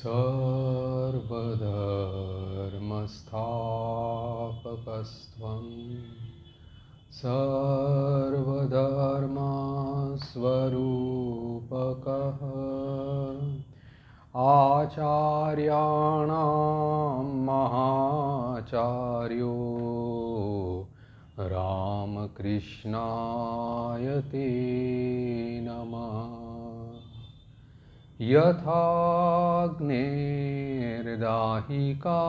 सर्वधर्मस्थापकस्त्वं सर्वधर्मस्वरूपकः आचार्याणां महाचार्यो रामकृष्णाय ते नमः। यथाग्नेर्दाहिका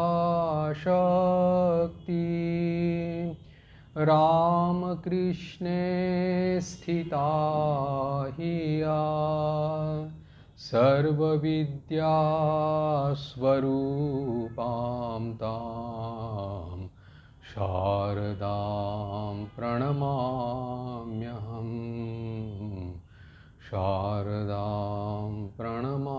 शक्ति रामकृष्णे स्थिता हि या सर्वविद्यास्वरूपां तां शारदां प्रणमाम्यहम्। शारदां प्रणमाम्यहम्।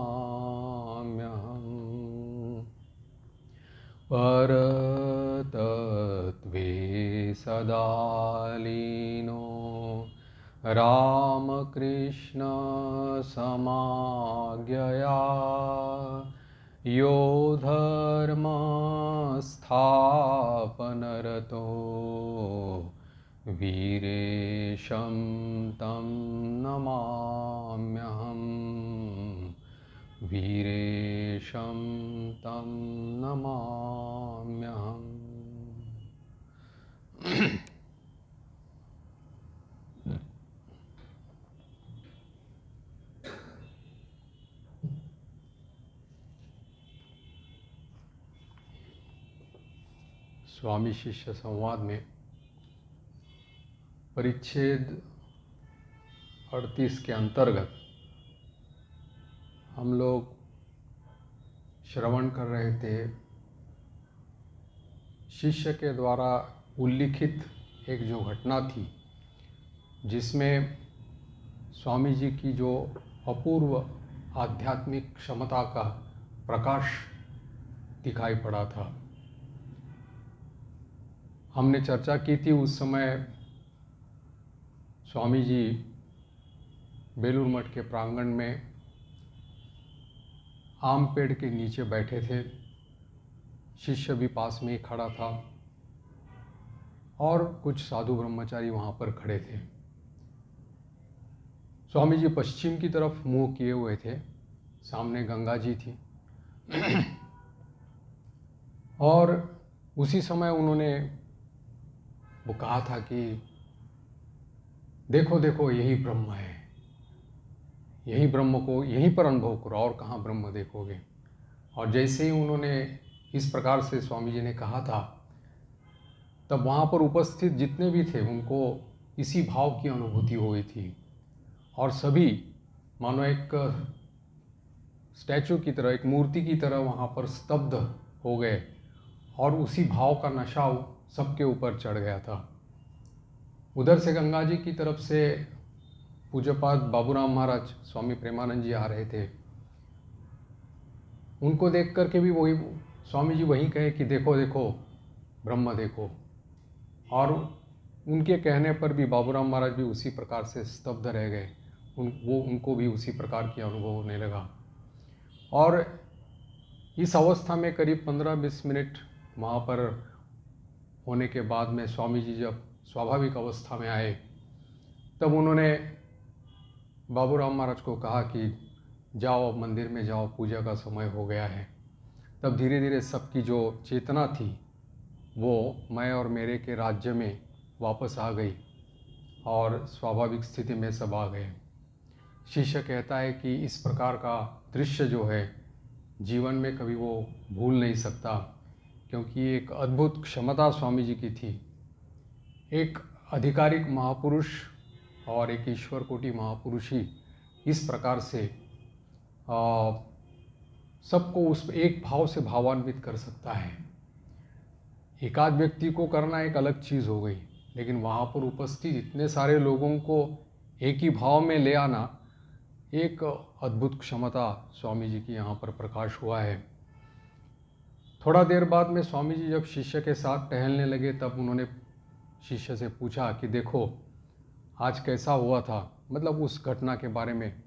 परतत्त्वे सदा लीनो रामकृष्णसमाज्ञया यो धर्मस्थापनरतो वीरेशं तं नमाम्यहम्। वीरेशं तं नमाम्यहम्। स्वामी शिष्य संवाद में परिच्छेद 38 के अंतर्गत हम लोग श्रवण कर रहे थे शिष्य के द्वारा उल्लिखित एक जो घटना थी जिसमें स्वामी जी की जो अपूर्व आध्यात्मिक क्षमता का प्रकाश दिखाई पड़ा था। हमने चर्चा की थी उस समय स्वामी जी बेलूर मठ के प्रांगण में आम पेड़ के नीचे बैठे थे। शिष्य भी पास में ही खड़ा था और कुछ साधु ब्रह्मचारी वहाँ पर खड़े थे। स्वामी जी पश्चिम की तरफ मुंह किए हुए थे, सामने गंगा जी थी और उसी समय उन्होंने वो कहा था कि देखो देखो यही ब्रह्म है, यही ब्रह्म को यहीं पर अनुभव करो और कहाँ ब्रह्म देखोगे। और जैसे ही उन्होंने इस प्रकार से स्वामी जी ने कहा था तब वहाँ पर उपस्थित जितने भी थे उनको इसी भाव की अनुभूति हुई थी और सभी मानो एक स्टैचू की तरह, एक मूर्ति की तरह वहाँ पर स्तब्ध हो गए और उसी भाव का नशा सबके ऊपर चढ़ गया था। उधर से गंगा जी की तरफ से पूज्यपाद बाबूराम महाराज स्वामी प्रेमानंद जी आ रहे थे। उनको देख करके भी वही स्वामी जी वही कहे कि देखो देखो ब्रह्म देखो। और उनके कहने पर भी बाबूराम महाराज भी उसी प्रकार से स्तब्ध रह गए। उनको भी उसी प्रकार की अनुभव होने लगा। और इस अवस्था में करीब 15-20 मिनट वहाँ पर होने के बाद में स्वामी जी जब स्वाभाविक अवस्था में आए तब उन्होंने बाबूराम महाराज को कहा कि जाओ अब मंदिर में जाओ, पूजा का समय हो गया है। तब धीरे धीरे सबकी जो चेतना थी वो मैं और मेरे के राज्य में वापस आ गई और स्वाभाविक स्थिति में सब आ गए। शिष्य कहता है कि इस प्रकार का दृश्य जो है जीवन में कभी वो भूल नहीं सकता, क्योंकि एक अद्भुत क्षमता स्वामी जी की थी। एक आधिकारिक महापुरुष और एक ईश्वर कोटि महापुरुष ही इस प्रकार से सबको उस एक भाव से भावान्वित कर सकता है। एकाध व्यक्ति को करना एक अलग चीज़ हो गई, लेकिन वहाँ पर उपस्थित इतने सारे लोगों को एक ही भाव में ले आना एक अद्भुत क्षमता स्वामी जी की यहाँ पर प्रकाश हुआ है। थोड़ा देर बाद में स्वामी जी जब शिष्य के साथ टहलने लगे तब उन्होंने शिष्य से पूछा कि देखो आज कैसा हुआ था, मतलब उस घटना के बारे में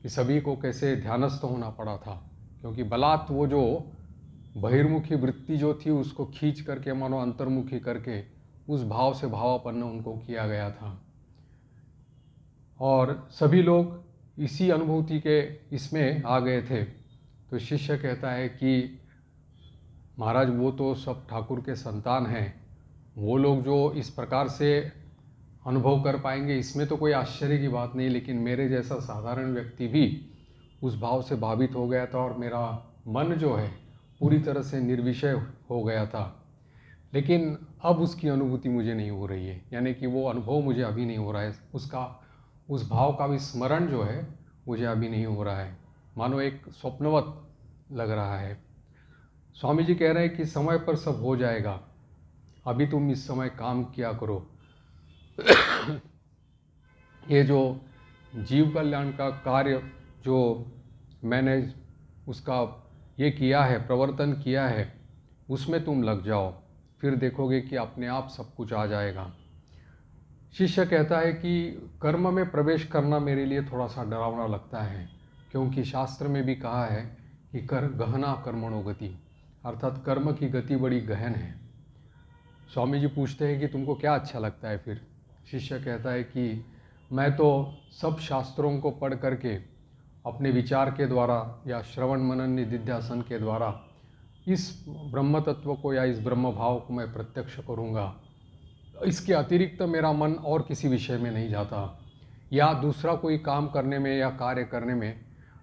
कि सभी को कैसे ध्यानस्थ होना पड़ा था। क्योंकि बलात् वो जो बहिर्मुखी वृत्ति जो थी उसको खींच करके मानो अंतर्मुखी करके उस भाव से भावापन्न उनको किया गया था। और सभी लोग इसी अनुभूति के इसमें आ गए थे। तो शिष्य कहता है कि महाराज वो तो सब ठाकुर के संतान हैं, वो लोग जो इस प्रकार से अनुभव कर पाएंगे इसमें तो कोई आश्चर्य की बात नहीं, लेकिन मेरे जैसा साधारण व्यक्ति भी उस भाव से भावित हो गया था और मेरा मन जो है पूरी तरह से निर्विषय हो गया था। लेकिन अब उसकी अनुभूति मुझे नहीं हो रही है, यानी कि वो अनुभव मुझे अभी नहीं हो रहा है, उसका उस भाव का भी स्मरण जो है मुझे अभी नहीं हो रहा है, मानो एक स्वप्नवत लग रहा है। स्वामी जी कह रहे हैं कि समय पर सब हो जाएगा, अभी तुम इस समय काम किया करो। ये जो जीव कल्याण का कार्य जो मैंने उसका ये किया है, प्रवर्तन किया है, उसमें तुम लग जाओ, फिर देखोगे कि अपने आप सब कुछ आ जाएगा। शिष्य कहता है कि कर्म में प्रवेश करना मेरे लिए थोड़ा सा डरावना लगता है, क्योंकि शास्त्र में भी कहा है कि गहना कर्मणो गति, अर्थात कर्म की गति बड़ी गहन है। स्वामी जी पूछते हैं कि तुमको क्या अच्छा लगता है फिर? शिष्य कहता है कि मैं तो सब शास्त्रों को पढ़ करके अपने विचार के द्वारा या श्रवण मनन निधिध्यासन के द्वारा इस ब्रह्म तत्व को या इस ब्रह्म भाव को मैं प्रत्यक्ष करूँगा। इसके अतिरिक्त मेरा मन और किसी विषय में नहीं जाता, या दूसरा कोई काम करने में या कार्य करने में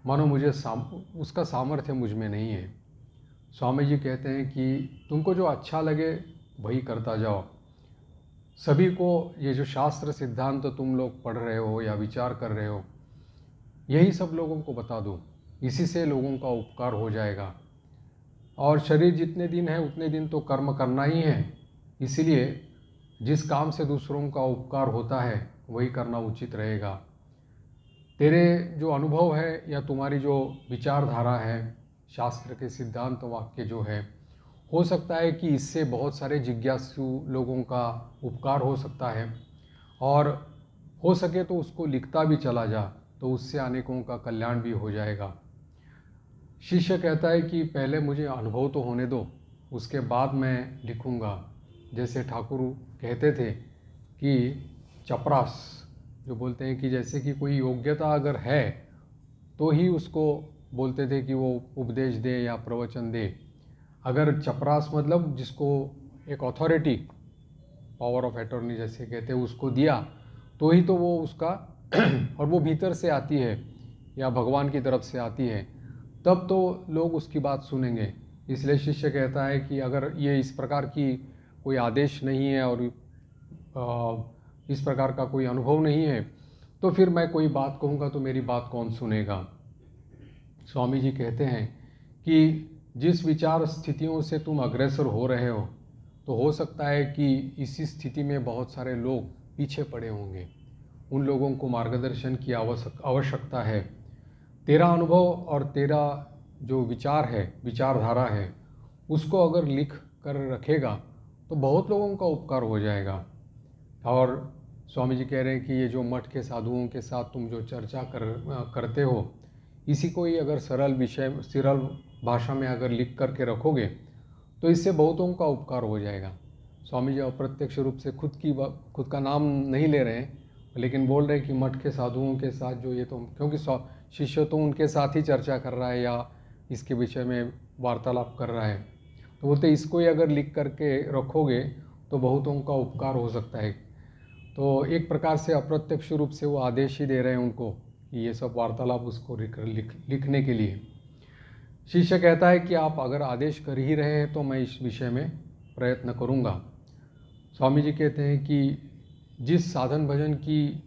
मानो मुझे उसका सामर्थ्य मुझ में नहीं है। स्वामी जी कहते हैं कि तुमको जो अच्छा लगे वही करता जाओ। सभी को ये जो शास्त्र सिद्धांत तो तुम लोग पढ़ रहे हो या विचार कर रहे हो, यही सब लोगों को बता दो, इसी से लोगों का उपकार हो जाएगा। और शरीर जितने दिन है उतने दिन तो कर्म करना ही है, इसीलिए जिस काम से दूसरों का उपकार होता है वही करना उचित रहेगा। तेरे जो अनुभव है या तुम्हारी जो विचारधारा है, शास्त्र के सिद्धांत वाक्य जो है, हो सकता है कि इससे बहुत सारे जिज्ञासु लोगों का उपकार हो सकता है, और हो सके तो उसको लिखता भी चला जा, तो उससे अनेकों का कल्याण भी हो जाएगा। शिष्य कहता है कि पहले मुझे अनुभव तो होने दो, उसके बाद मैं लिखूँगा। जैसे ठाकुर कहते थे कि चपरास जो बोलते हैं कि जैसे कि कोई योग्यता अगर है तो ही उसको बोलते थे कि वो उपदेश दे या प्रवचन दे। अगर चपरास मतलब जिसको एक अथॉरिटी, पावर ऑफ अटॉर्नी जैसे कहते हैं, उसको दिया तो ही तो वो उसका और वो भीतर से आती है या भगवान की तरफ से आती है, तब तो लोग उसकी बात सुनेंगे। इसलिए शिष्य कहता है कि अगर ये इस प्रकार की कोई आदेश नहीं है और इस प्रकार का कोई अनुभव नहीं है, तो फिर मैं कोई बात कहूँगा तो मेरी बात कौन सुनेगा। स्वामी जी कहते हैं कि जिस विचार स्थितियों से तुम अग्रसर हो रहे हो, तो हो सकता है कि इसी स्थिति में बहुत सारे लोग पीछे पड़े होंगे, उन लोगों को मार्गदर्शन की आवश्यकता है। तेरा अनुभव और तेरा जो विचार है, विचारधारा है, उसको अगर लिख कर रखेगा तो बहुत लोगों का उपकार हो जाएगा। और स्वामी जी कह रहे हैं कि ये जो मठ के साधुओं के साथ तुम जो चर्चा करते हो, इसी को ही अगर सरल भाषा में अगर लिख करके रखोगे तो इससे बहुतों का उपकार हो जाएगा। स्वामी जी अप्रत्यक्ष रूप से खुद का नाम नहीं ले रहे हैं, लेकिन बोल रहे हैं कि मठ के साधुओं के साथ जो ये तो, क्योंकि शिष्य तो उनके साथ ही चर्चा कर रहा है या इसके विषय में वार्तालाप कर रहा है, तो बोलते इसको ही अगर लिख करके रखोगे तो बहुतों का उपकार हो सकता है। तो एक प्रकार से अप्रत्यक्ष रूप से वो आदेश ही दे रहे हैं उनको कि ये सब वार्तालाप उसको लिखने के लिए। शिष्य कहता है कि आप अगर आदेश कर ही रहे हैं तो मैं इस विषय में प्रयत्न करूँगा। स्वामी जी कहते हैं कि जिस साधन भजन की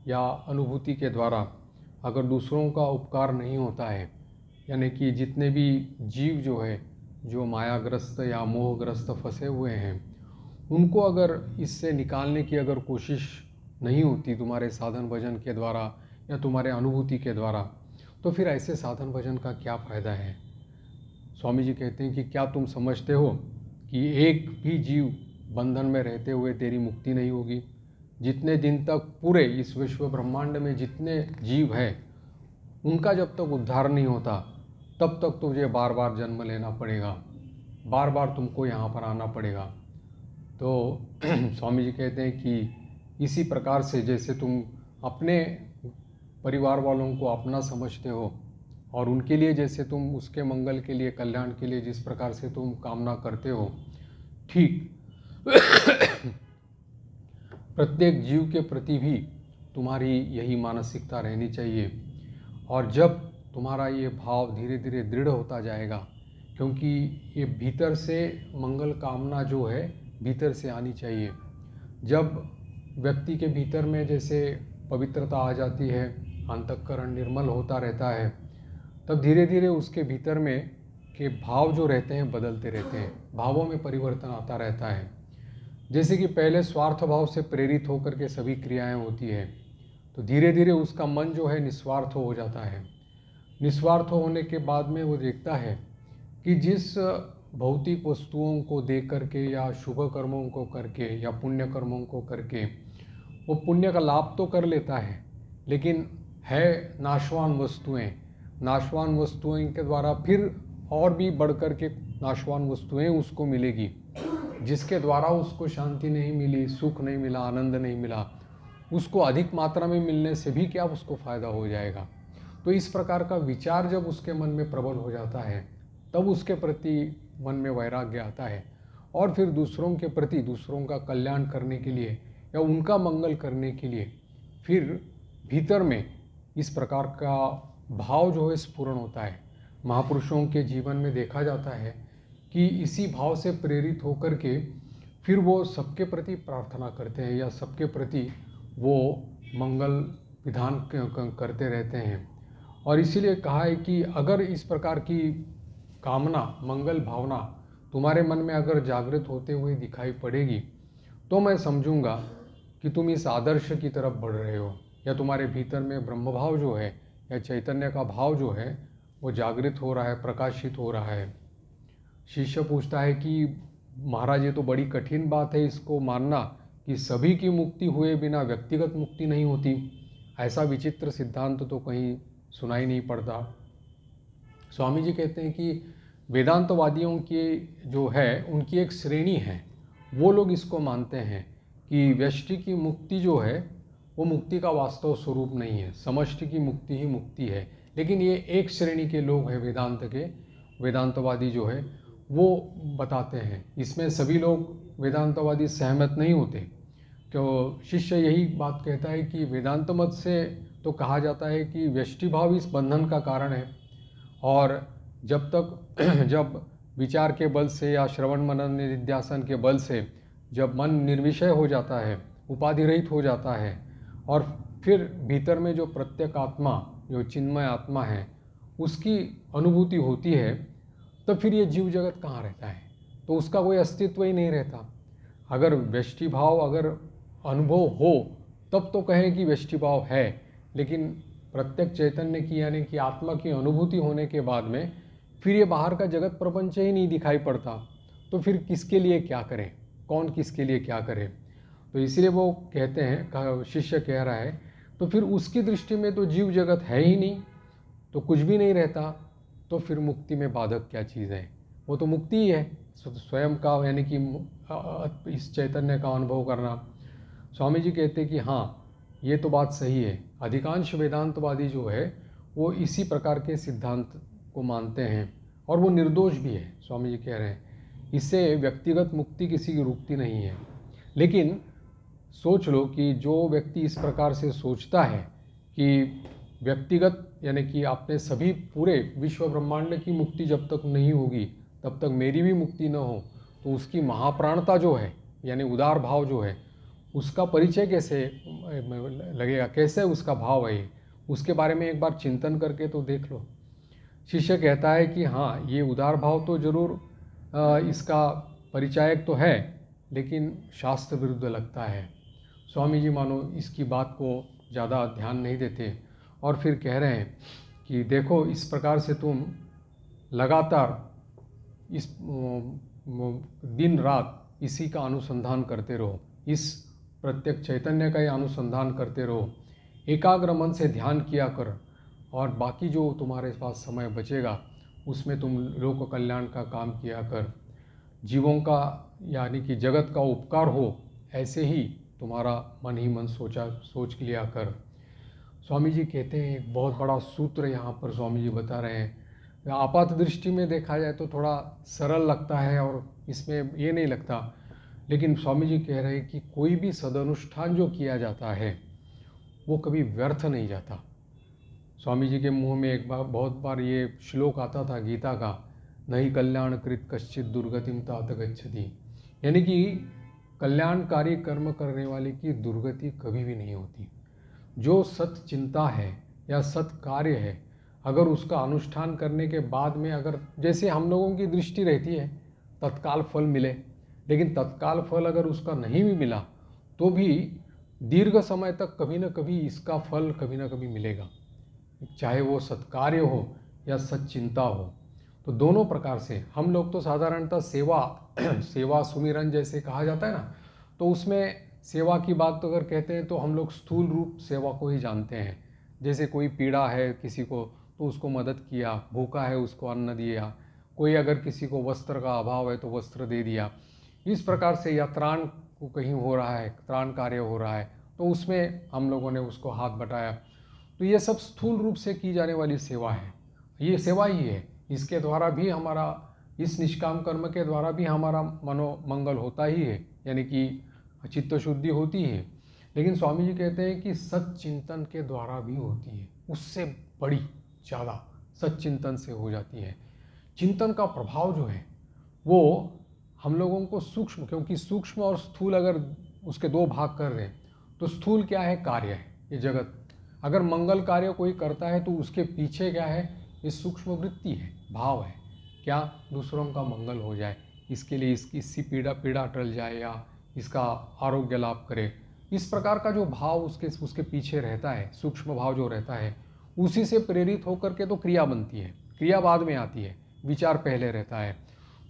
या अनुभूति के द्वारा अगर दूसरों का उपकार नहीं होता है, यानी कि जितने भी जीव जो है जो मायाग्रस्त या मोहग्रस्त फंसे हुए हैं, उनको अगर इससे निकालने की अगर कोशिश नहीं होती तुम्हारे साधन भजन के द्वारा या तुम्हारे अनुभूति के द्वारा, तो फिर ऐसे साधन भजन का क्या फ़ायदा है। स्वामी जी कहते हैं कि क्या तुम समझते हो कि एक भी जीव बंधन में रहते हुए तेरी मुक्ति नहीं होगी। जितने दिन तक पूरे इस विश्व ब्रह्मांड में जितने जीव हैं, उनका जब तक उद्धार नहीं होता, तब तक तुझे बार बार जन्म लेना पड़ेगा, बार बार तुमको यहाँ पर आना पड़ेगा। तो स्वामी जी कहते हैं कि इसी प्रकार से जैसे तुम अपने परिवार वालों को अपना समझते हो और उनके लिए जैसे तुम उसके मंगल के लिए, कल्याण के लिए जिस प्रकार से तुम कामना करते हो, ठीक प्रत्येक जीव के प्रति भी तुम्हारी यही मानसिकता रहनी चाहिए। और जब तुम्हारा ये भाव धीरे धीरे दृढ़ होता जाएगा, क्योंकि ये भीतर से मंगल कामना जो है भीतर से आनी चाहिए। जब व्यक्ति के भीतर में जैसे पवित्रता आ जाती है, अंतःकरण निर्मल होता रहता है, तब धीरे धीरे उसके भीतर में के भाव जो रहते हैं बदलते रहते हैं, भावों में परिवर्तन आता रहता है। जैसे कि पहले स्वार्थ भाव से प्रेरित होकर के सभी क्रियाएं होती है, तो धीरे धीरे उसका मन जो है निस्वार्थ हो जाता है। निस्वार्थ होने के बाद में वो देखता है कि जिस भौतिक वस्तुओं को देख करके या शुभ कर्मों को करके या पुण्य कर्मों को करके वो पुण्य का लाभ तो कर लेता है, लेकिन है नाशवान वस्तुएं। नाशवान वस्तुओं के द्वारा फिर और भी बढ़ कर के नाशवान वस्तुएं उसको मिलेगी, जिसके द्वारा उसको शांति नहीं मिली, सुख नहीं मिला, आनंद नहीं मिला। उसको अधिक मात्रा में मिलने से भी क्या उसको फ़ायदा हो जाएगा। तो इस प्रकार का विचार जब उसके मन में प्रबल हो जाता है, तब उसके प्रति मन में वैराग्य आता है और फिर दूसरों के प्रति, दूसरों का कल्याण करने के लिए या उनका मंगल करने के लिए फिर भीतर में इस प्रकार का भाव जो है स्फुरण होता है। महापुरुषों के जीवन में देखा जाता है कि इसी भाव से प्रेरित होकर के फिर वो सबके प्रति प्रार्थना करते हैं या सबके प्रति वो मंगल विधान करते रहते हैं। और इसीलिए कहा है कि अगर इस प्रकार की कामना, मंगल भावना तुम्हारे मन में अगर जागृत होते हुए दिखाई पड़ेगी, तो मैं समझूंगा कि तुम इस आदर्श की तरफ बढ़ रहे हो, या तुम्हारे भीतर में ब्रह्म भाव जो है या चैतन्य का भाव जो है वो जागृत हो रहा है, प्रकाशित हो रहा है। शिष्य पूछता है कि महाराज ये तो बड़ी कठिन बात है इसको मानना कि सभी की मुक्ति हुए बिना व्यक्तिगत मुक्ति नहीं होती। ऐसा विचित्र सिद्धांत तो कहीं सुनाई नहीं पड़ता। स्वामी जी कहते हैं कि वेदांतवादियों की जो है उनकी एक श्रेणी है, वो लोग इसको मानते हैं कि व्यष्टि की मुक्ति जो है वो मुक्ति का वास्तव स्वरूप नहीं है, समष्टि की मुक्ति ही मुक्ति है। लेकिन ये एक श्रेणी के लोग हैं वेदांत के, वेदांतवादी जो है वो बताते हैं। इसमें सभी लोग वेदांतवादी सहमत नहीं होते, क्यों शिष्य यही बात कहता है कि वेदांत मत से तो कहा जाता है कि व्यष्टि भाव इस बंधन का कारण है, और जब तक जब विचार के बल से या श्रवण मनन निधिध्यासन के बल से जब मन निर्विषय हो जाता है, उपाधि रहित हो जाता है, और फिर भीतर में जो प्रत्येक आत्मा, जो चिन्मय आत्मा है, उसकी अनुभूति होती है, तो फिर ये जीव जगत कहाँ रहता है, तो उसका कोई अस्तित्व ही नहीं रहता। अगर व्यष्टि भाव अगर अनुभव हो तब तो कहें कि व्यष्टि भाव है, लेकिन प्रत्येक चैतन्य की यानी कि आत्मा की अनुभूति होने के बाद में फिर ये बाहर का जगत प्रपंच ही नहीं दिखाई पड़ता, तो फिर किसके लिए क्या करें, कौन किसके लिए क्या करे। तो इसलिए वो कहते हैं, शिष्य कह रहा है, तो फिर उसकी दृष्टि में तो जीव जगत है ही नहीं, तो कुछ भी नहीं रहता, तो फिर मुक्ति में बाधक क्या चीज़ है, वो तो मुक्ति ही है, स्वयं का यानी कि इस चैतन्य का अनुभव करना। स्वामी जी कहते कि हाँ ये तो बात सही है, अधिकांश वेदांतवादी जो है वो इसी प्रकार के सिद्धांत को मानते हैं और वो निर्दोष भी है। स्वामी जी कह रहे हैं इससे व्यक्तिगत मुक्ति किसी की रुकती नहीं है। लेकिन सोच लो कि जो व्यक्ति इस प्रकार से सोचता है कि व्यक्तिगत यानी कि आपने सभी पूरे विश्व ब्रह्मांड की मुक्ति जब तक नहीं होगी तब तक मेरी भी मुक्ति न हो, तो उसकी महाप्राणता जो है यानी उदार भाव जो है उसका परिचय कैसे लगेगा, कैसे उसका भाव है, उसके बारे में एक बार चिंतन करके तो देख लो। शिष्य कहता है कि हाँ ये उदार भाव तो जरूर इसका परिचायक तो है, लेकिन शास्त्र विरुद्ध लगता है। स्वामी जी मानो इसकी बात को ज़्यादा ध्यान नहीं देते और फिर कह रहे हैं कि देखो इस प्रकार से तुम लगातार इस दिन रात इसी का अनुसंधान करते रहो, इस प्रत्येक चैतन्य का ही अनुसंधान करते रहो, एकाग्र मन से ध्यान किया कर, और बाकी जो तुम्हारे पास समय बचेगा उसमें तुम लोक कल्याण का काम किया कर, जीवों का यानी कि जगत का उपकार हो, ऐसे ही तुम्हारा मन ही मन सोच लिया कर। स्वामी जी कहते हैं, एक बहुत बड़ा सूत्र यहाँ पर स्वामी जी बता रहे हैं। आपात दृष्टि में देखा जाए तो थोड़ा सरल लगता है और इसमें ये नहीं लगता, लेकिन स्वामी जी कह रहे हैं कि कोई भी सदनुष्ठान जो किया जाता है वो कभी व्यर्थ नहीं जाता। स्वामी जी के मुंह में एक बार बहुत बार ये श्लोक आता था गीता का, नहीं कल्याण कृत कश्चित दुर्गतिम तात गच्छति, यानी कि कल्याणकारी कर्म करने वाले की दुर्गति कभी भी नहीं होती। जो सत चिंता है या सत कार्य है, अगर उसका अनुष्ठान करने के बाद में अगर जैसे हम लोगों की दृष्टि रहती है तत्काल फल मिले, लेकिन तत्काल फल अगर उसका नहीं भी मिला तो भी दीर्घ समय तक कभी ना कभी इसका फल कभी ना कभी मिलेगा, चाहे वो सत्कार्य हो या सच्चिंता हो। तो दोनों प्रकार से हम लोग तो साधारणतः सेवा सेवा सुमिरन जैसे कहा जाता है ना, तो उसमें सेवा की बात तो अगर कहते हैं तो हम लोग स्थूल रूप सेवा को ही जानते हैं। जैसे कोई पीड़ा है किसी को तो उसको मदद किया, भूखा है उसको अन्न दिया, कोई अगर किसी को वस्त्र का अभाव है तो वस्त्र दे दिया, इस प्रकार से। या त्राण को कहीं हो रहा है, त्राण कार्य हो रहा है तो उसमें हम लोगों ने उसको हाथ बटाया, तो ये सब स्थूल रूप से की जाने वाली सेवा है। ये सेवा ही है, इसके द्वारा भी हमारा, इस निष्काम कर्म के द्वारा भी हमारा मनोमंगल होता ही है, यानी कि चित्त शुद्धि होती है। लेकिन स्वामी जी कहते हैं कि सच्चिंतन के द्वारा भी होती है, उससे बड़ी ज़्यादा सच्चिंतन से हो जाती है। चिंतन का प्रभाव जो है वो हम लोगों को सूक्ष्म, क्योंकि सूक्ष्म और स्थूल अगर उसके दो भाग कर रहे हैं तो स्थूल क्या है, कार्य है, ये जगत। अगर मंगल कार्य कोई करता है तो उसके पीछे क्या है, ये सूक्ष्म वृत्ति है, भाव है, क्या दूसरों का मंगल हो जाए, इसके लिए इसकी पीड़ा टल जाए या इसका आरोग्य लाभ करे। इस प्रकार का जो भाव उसके पीछे रहता है, सूक्ष्म भाव जो रहता है, उसी से प्रेरित होकर के तो क्रिया बनती है, क्रिया बाद में आती है, विचार पहले रहता है।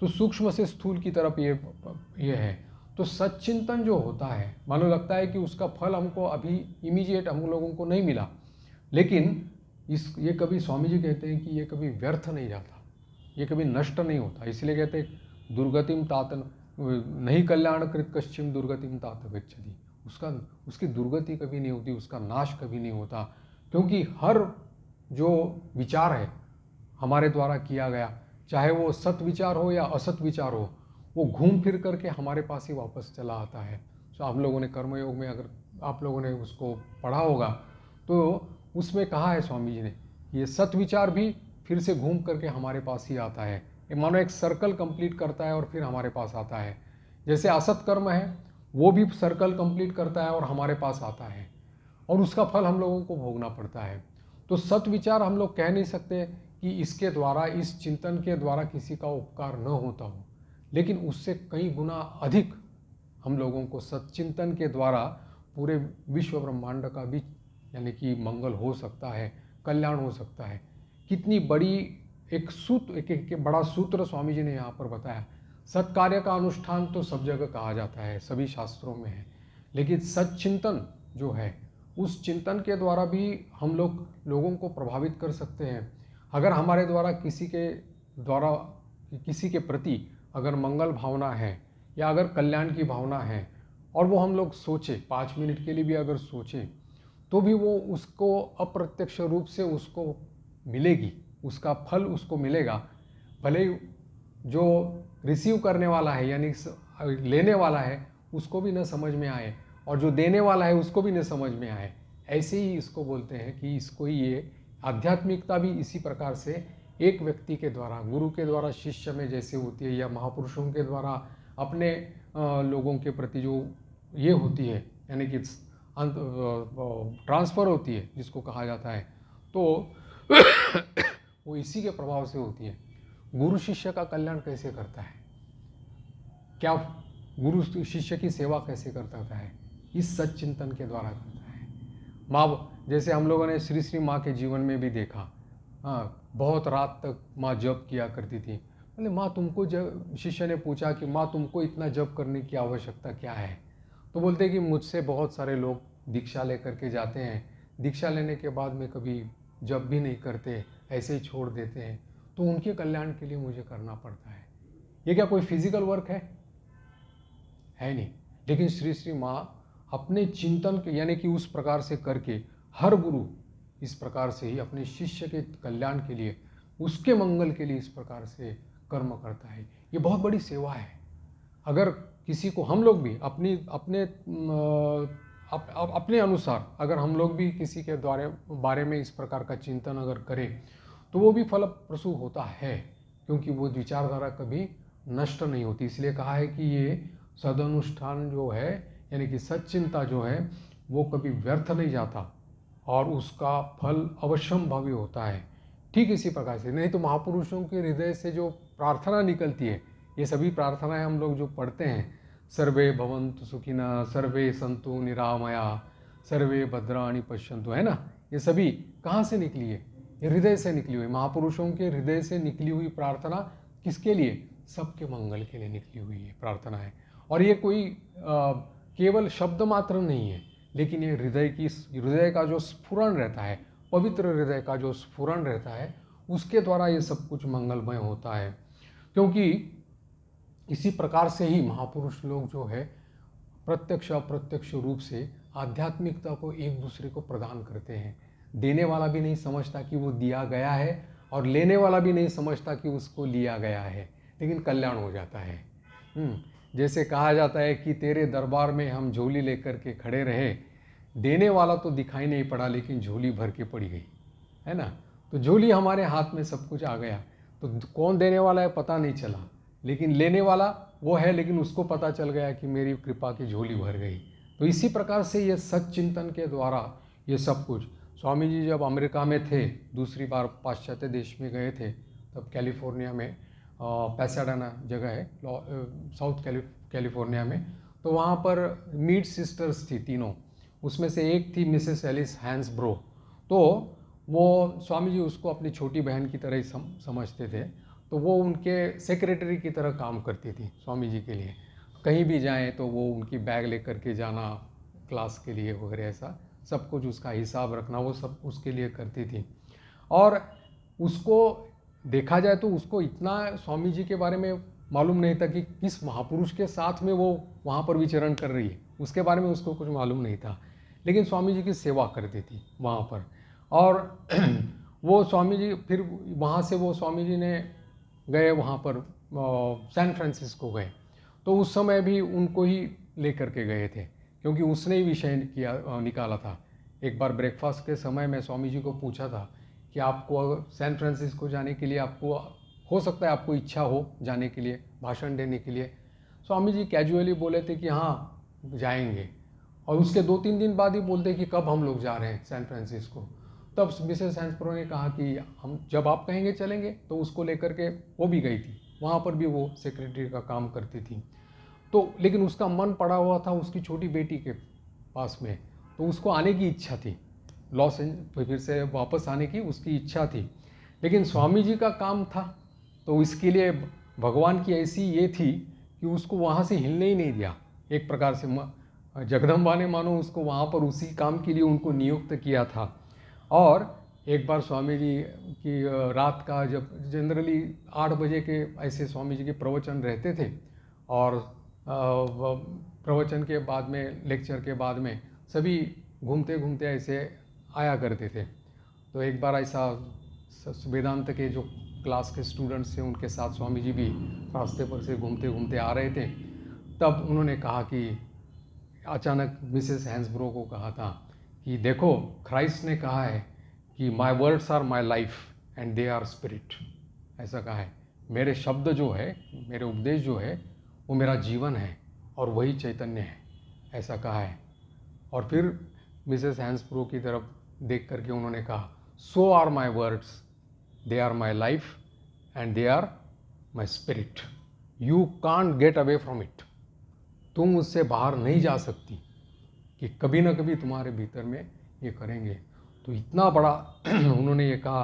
तो सूक्ष्म से स्थूल की तरफ ये है। तो सच्चिंतन जो होता है, मानो लगता है कि उसका फल हमको अभी इमीडिएट हम लोगों को नहीं मिला, लेकिन ये कभी स्वामी जी कहते हैं कि ये कभी व्यर्थ नहीं जाता, ये कभी नष्ट नहीं होता। इसलिए कहते हैं दुर्गतिम तात नहीं कल्याण कृत कश्चिम दुर्गतिम तात गच्छति, उसकी दुर्गति कभी नहीं होती, उसका नाश कभी नहीं होता, क्योंकि हर जो विचार है हमारे द्वारा किया गया, चाहे वो सत विचार हो या असत विचार हो, वो घूम फिर करके हमारे पास ही वापस चला आता है। तो आप लोगों ने कर्मयोग में अगर आप लोगों ने उसको पढ़ा होगा तो उसमें कहा है स्वामी जी ने, ये सत विचार भी फिर से घूम करके हमारे पास ही आता है, ये मानो एक सर्कल कंप्लीट करता है और फिर हमारे पास आता है। जैसे असत कर्म है वो भी सर्कल कंप्लीट करता है और हमारे पास आता है, और उसका फल हम लोगों को भोगना पड़ता है। तो सत विचार हम लोग कह नहीं सकते कि इसके द्वारा, इस चिंतन के द्वारा किसी का उपकार न होता हो, लेकिन उससे कई गुना अधिक हम लोगों को सच्चिंतन के द्वारा पूरे विश्व ब्रह्मांड का भी यानी कि मंगल हो सकता है, कल्याण हो सकता है। कितनी बड़ी एक सूत्र, एक बड़ा सूत्र स्वामी जी ने यहाँ पर बताया। सत्कार्य का अनुष्ठान तो सब जगह कहा जाता है, सभी शास्त्रों में है, लेकिन सच्चिंतन जो है, उस चिंतन के द्वारा भी हम लोगों को प्रभावित कर सकते हैं। अगर हमारे द्वारा किसी के प्रति अगर मंगल भावना है या अगर कल्याण की भावना है और वो हम लोग सोचे, 5 मिनट के लिए भी अगर सोचे, तो भी वो उसको अप्रत्यक्ष रूप से उसको मिलेगी, उसका फल उसको मिलेगा। भले जो रिसीव करने वाला है यानी लेने वाला है उसको भी न समझ में आए और जो देने वाला है उसको भी न समझ में आए। ऐसे ही इसको बोलते हैं कि इसको ये आध्यात्मिकता भी इसी प्रकार से एक व्यक्ति के द्वारा, गुरु के द्वारा शिष्य में जैसे होती है, या महापुरुषों के द्वारा अपने लोगों के प्रति जो ये होती है यानी कि ट्रांसफ़र होती है जिसको कहा जाता है, तो वो इसी के प्रभाव से होती है। गुरु शिष्य का कल्याण कैसे करता है, क्या गुरु शिष्य की सेवा कैसे करता है, इस सच्चिंतन के द्वारा करता है। माँ, जैसे हम लोगों ने श्री श्री माँ के जीवन में भी देखा, हाँ, बहुत रात तक माँ जप किया करती थी। बोले माँ तुमको, जब शिष्य ने पूछा कि माँ तुमको इतना जप करने की आवश्यकता क्या है, तो बोलते कि मुझसे बहुत सारे लोग दीक्षा लेकर के जाते हैं, दीक्षा लेने के बाद में कभी जप भी नहीं करते, ऐसे ही छोड़ देते हैं। तो उनके कल्याण के लिए मुझे करना पड़ता है। ये क्या कोई फिजिकल वर्क है नहीं। लेकिन श्री श्री माँ अपने चिंतन के यानी कि उस प्रकार से करके हर गुरु इस प्रकार से ही अपने शिष्य के कल्याण के लिए, उसके मंगल के लिए इस प्रकार से कर्म करता है। ये बहुत बड़ी सेवा है। अगर किसी को हम लोग भी अपने अनुसार अगर हम लोग भी किसी के बारे में इस प्रकार का चिंतन अगर करें तो वो भी फलप्रसू होता है, क्योंकि वो विचारधारा कभी नष्ट नहीं होती। इसलिए कहा है कि ये सदनुष्ठान जो है यानी कि सच्चिंता जो है वो कभी व्यर्थ नहीं जाता और उसका फल अवश्यंभावी होता है। ठीक इसी प्रकार से, नहीं तो महापुरुषों के हृदय से जो प्रार्थना निकलती है, ये सभी प्रार्थनाएं हम लोग जो पढ़ते हैं, सर्वे भवन्तु सुखिनः, सर्वे सन्तु निरामया, सर्वे भद्राणि पश्यन्तु, है ना, ये सभी कहाँ से निकली है? ये हृदय से निकली हुई, महापुरुषों के हृदय से निकली हुई प्रार्थना किसके लिए? सबके मंगल के लिए निकली हुई है प्रार्थना है। और ये कोई केवल शब्द मात्र नहीं है, लेकिन ये हृदय का जो स्फुरण रहता है, पवित्र हृदय का जो स्फुरण रहता है, उसके द्वारा ये सब कुछ मंगलमय होता है। क्योंकि इसी प्रकार से ही महापुरुष लोग जो है प्रत्यक्ष अप्रत्यक्ष रूप से आध्यात्मिकता को एक दूसरे को प्रदान करते हैं। देने वाला भी नहीं समझता कि वो दिया गया है और लेने वाला भी नहीं समझता कि उसको लिया गया है, लेकिन कल्याण हो जाता है। जैसे कहा जाता है कि तेरे दरबार में हम झोली लेकर के खड़े रहे, देने वाला तो दिखाई नहीं पड़ा लेकिन झोली भर के पड़ी गई, है ना। तो झोली हमारे हाथ में सब कुछ आ गया, तो कौन देने वाला है पता नहीं चला, लेकिन लेने वाला वो है, लेकिन उसको पता चल गया कि मेरी कृपा की झोली भर गई। तो इसी प्रकार से ये सच्चिंतन के द्वारा ये सब कुछ। स्वामी जी जब अमेरिका में थे, दूसरी बार पाश्चात्य देश में गए थे, तब कैलिफोर्निया में पैसाडेना जगह है साउथ कैलिफोर्निया में, तो वहाँ पर मीड सिस्टर्स थी तीनों, उसमें से एक थी मिसेस एलिस हैंसब्रो। तो वो स्वामी जी उसको अपनी छोटी बहन की तरह ही समझते थे, तो वो उनके सेक्रेटरी की तरह काम करती थी स्वामी जी के लिए। कहीं भी जाएं तो वो उनकी बैग लेकर के जाना क्लास के लिए वगैरह, ऐसा सब कुछ उसका हिसाब रखना, वो सब उसके लिए करती थी। और उसको देखा जाए तो उसको इतना स्वामी जी के बारे में मालूम नहीं था कि किस महापुरुष के साथ में वो वहाँ पर विचरण कर रही है, उसके बारे में उसको कुछ मालूम नहीं था। लेकिन स्वामी जी की सेवा करती थी वहाँ पर। और वो स्वामी जी फिर वहाँ से वो स्वामी जी ने गए वहाँ पर सैन फ्रांसिस्को गए, तो उस समय भी उनको ही लेकर के गए थे, क्योंकि उसने ही विषय निकाला था। एक बार ब्रेकफास्ट के समय मैं स्वामी जी को पूछा था कि आपको सैन फ्रांसिस्को जाने के लिए, आपको हो सकता है आपको इच्छा हो जाने के लिए, भाषण देने के लिए। स्वामी जी कैजुअली बोले थे कि हाँ जाएंगे, और उसके 2-3 दिन बाद ही बोलते कि कब हम लोग जा रहे हैं सैन फ्रांसिस्को। तब मिसेस हैंसब्रो ने कहा कि हम जब आप कहेंगे चलेंगे, तो उसको लेकर के वो भी गई थी, वहाँ पर भी वो सेक्रेटरी का काम करती थी। तो लेकिन उसका मन पड़ा हुआ था उसकी छोटी बेटी के पास में, तो उसको आने की इच्छा थी, लॉस एंजल्स फिर से वापस आने की उसकी इच्छा थी। लेकिन स्वामी जी का काम था, तो इसके लिए भगवान की ऐसी ये थी कि उसको वहाँ से हिलने ही नहीं दिया। एक प्रकार से जगदम्बा ने मानो उसको वहाँ पर उसी काम के लिए उनको नियुक्त किया था। और एक बार स्वामी जी की रात का, जब जनरली 8 बजे के ऐसे स्वामी जी के प्रवचन रहते थे, और प्रवचन के बाद में, लेक्चर के बाद में सभी घूमते घूमते ऐसे आया करते थे। तो एक बार ऐसा वेदांत के जो क्लास के स्टूडेंट्स थे उनके साथ स्वामी जी भी रास्ते पर से घूमते घूमते आ रहे थे। तब उन्होंने कहा कि अचानक मिसेस हैंसब्रो को कहा था कि देखो, क्राइस्ट ने कहा है कि my words are my life and they are spirit. ऐसा कहा है, मेरे शब्द जो है, मेरे उपदेश जो है, वो मेरा जीवन है और वही चैतन्य है, ऐसा कहा है। और फिर मिसेस हैंसब्रो की तरफ देख करके उन्होंने कहा, so are my words, they are my life and they are my spirit, you can't get away from it. तुम उससे बाहर नहीं जा सकती, कि कभी ना कभी तुम्हारे भीतर में ये करेंगे। तो इतना बड़ा उन्होंने ये कहा,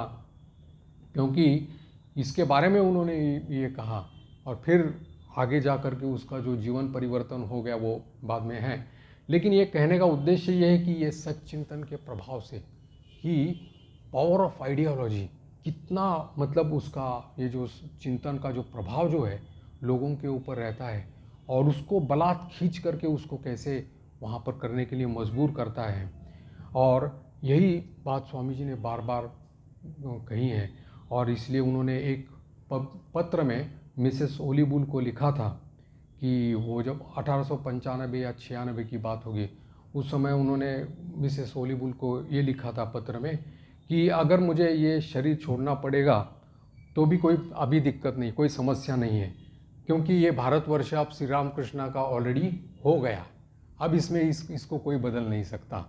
क्योंकि इसके बारे में उन्होंने ये कहा, और फिर आगे जा कर के उसका जो जीवन परिवर्तन हो गया वो बाद में है। लेकिन ये कहने का उद्देश्य ये है कि ये सच्चिंतन के प्रभाव से ही पावर ऑफ आइडियोलॉजी कितना मतलब उसका ये जो चिंतन का जो प्रभाव जो है लोगों के ऊपर रहता है, और उसको बलात् खींच करके उसको कैसे वहाँ पर करने के लिए मजबूर करता है। और यही बात स्वामी जी ने बार बार कही है, और इसलिए उन्होंने एक पत्र में मिसेस ओलीबुल को लिखा था कि वो जब 1895 या 96 की बात होगी, उस समय उन्होंने मिसेस ओलीबुल को ये लिखा था पत्र में कि अगर मुझे ये शरीर छोड़ना पड़ेगा तो भी कोई अभी दिक्कत नहीं, कोई समस्या नहीं है, क्योंकि ये भारतवर्ष अब श्री राम कृष्णा का ऑलरेडी हो गया, अब इसमें इसको कोई बदल नहीं सकता।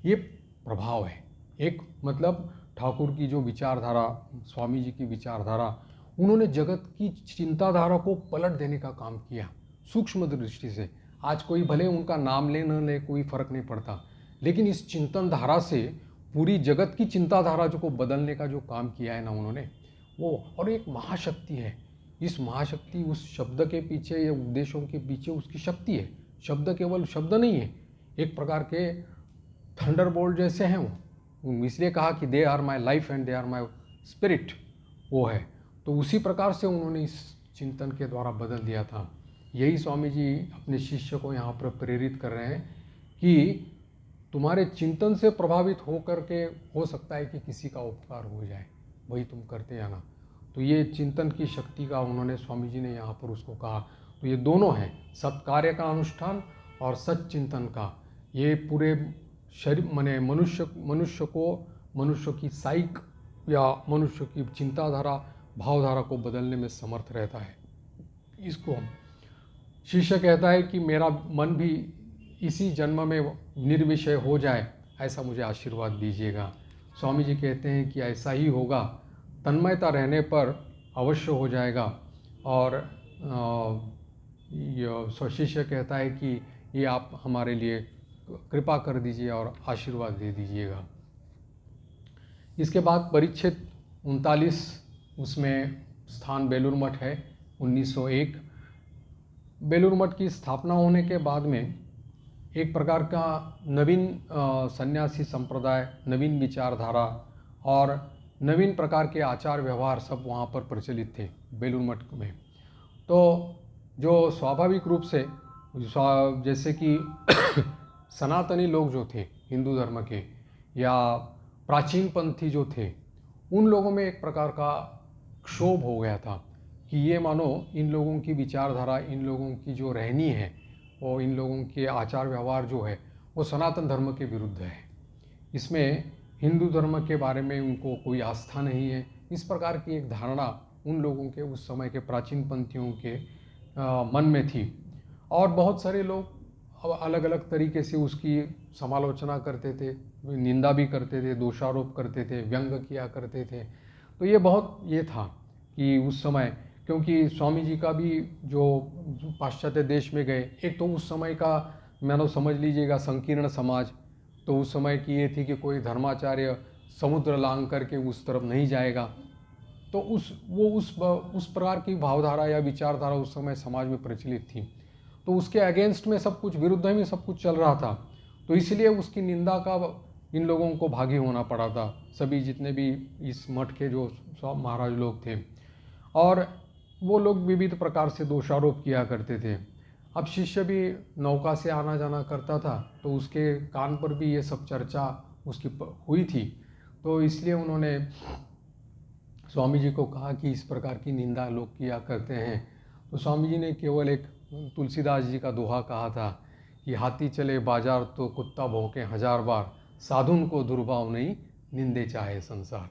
ये प्रभाव है एक, मतलब ठाकुर की जो विचारधारा, स्वामी जी की विचारधारा, उन्होंने जगत की चिंताधारा को पलट देने का काम किया सूक्ष्म दृष्टि से। आज कोई भले उनका नाम ले न ले, कोई फर्क नहीं पड़ता, लेकिन इस चिंतन धारा से पूरी जगत की चिंताधारा जो को बदलने का जो काम किया है ना उन्होंने, वो और एक महाशक्ति है। इस महाशक्ति, उस शब्द के पीछे या उपदेशों के पीछे उसकी शक्ति है। शब्द केवल शब्द नहीं है, एक प्रकार के थंडरबोल्ट जैसे हैं वो, इसलिए कहा कि they are my life and they are my spirit, वो है। तो उसी प्रकार से उन्होंने इस चिंतन के द्वारा बदल दिया था। यही स्वामी जी अपने शिष्य को यहाँ पर प्रेरित कर रहे हैं कि तुम्हारे चिंतन से प्रभावित हो करके हो सकता है कि किसी का उपकार हो जाए, वही तुम करते जाना। तो ये चिंतन की शक्ति का उन्होंने, स्वामी जी ने यहाँ पर उसको कहा। तो ये दोनों हैं, सत्कार्य का अनुष्ठान और सच चिंतन का। ये पूरे शरीर माने मनुष्य की साइक या मनुष्य की चिंताधारा, भावधारा को बदलने में समर्थ रहता है। इसको शिष्य कहता है कि मेरा मन भी इसी जन्म में निर्विषय हो जाए, ऐसा मुझे आशीर्वाद दीजिएगा। स्वामी जी कहते हैं कि ऐसा ही होगा, तन्मयता रहने पर अवश्य हो जाएगा। और शिष्य कहता है कि ये आप हमारे लिए कृपा कर दीजिए और आशीर्वाद दे दीजिएगा। इसके बाद परिच्छेद 39, उसमें स्थान बेलूर मठ है। 1901 बेलूर मठ की स्थापना होने के बाद में एक प्रकार का नवीन सन्यासी संप्रदाय, नवीन विचारधारा और नवीन प्रकार के आचार व्यवहार सब वहाँ पर प्रचलित थे बेलूर मठ में। तो जो स्वाभाविक रूप से जैसे कि सनातनी लोग जो थे हिंदू धर्म के, या प्राचीन पंथी जो थे, उन लोगों में एक प्रकार का क्षोभ हो गया था कि ये मानो इन लोगों की विचारधारा, इन लोगों की जो रहनी है और इन लोगों के आचार व्यवहार जो है वो सनातन धर्म के विरुद्ध है। इसमें हिंदू धर्म के बारे में उनको कोई आस्था नहीं है। इस प्रकार की एक धारणा उन लोगों के, उस समय के प्राचीन पंथियों के मन में थी। और बहुत सारे लोग अलग अलग तरीके से उसकी समालोचना करते थे, निंदा भी करते थे, दोषारोप करते थे, व्यंग किया करते थे। तो ये बहुत ये था कि उस समय, क्योंकि स्वामी जी का भी जो पाश्चात्य देश में गए, एक तो उस समय का मानो समझ लीजिएगा संकीर्ण समाज, तो उस समय की ये थी कि कोई धर्माचार्य समुद्र लांघ करके उस तरफ नहीं जाएगा। तो उस प्रकार की भावधारा या विचारधारा उस समय समाज में प्रचलित थी। तो उसके अगेंस्ट में सब कुछ, विरुद्ध में सब कुछ चल रहा था। तो इसलिए उसकी निंदा का इन लोगों को भागी होना पड़ा था, सभी जितने भी इस मठ के जो महाराज लोग थे। और वो लोग विविध प्रकार से दोषारोप किया करते थे। अब शिष्य भी नौका से आना जाना करता था, तो उसके कान पर भी ये सब चर्चा उसकी हुई थी। तो इसलिए उन्होंने स्वामी जी को कहा कि इस प्रकार की निंदा लोग किया करते हैं। तो स्वामी जी ने केवल एक तुलसीदास जी का दोहा कहा था कि हाथी चले बाजार तो कुत्ता भौंके 1000 बार, साधुन को दुर्भाव नहीं निंदे चाहे संसार।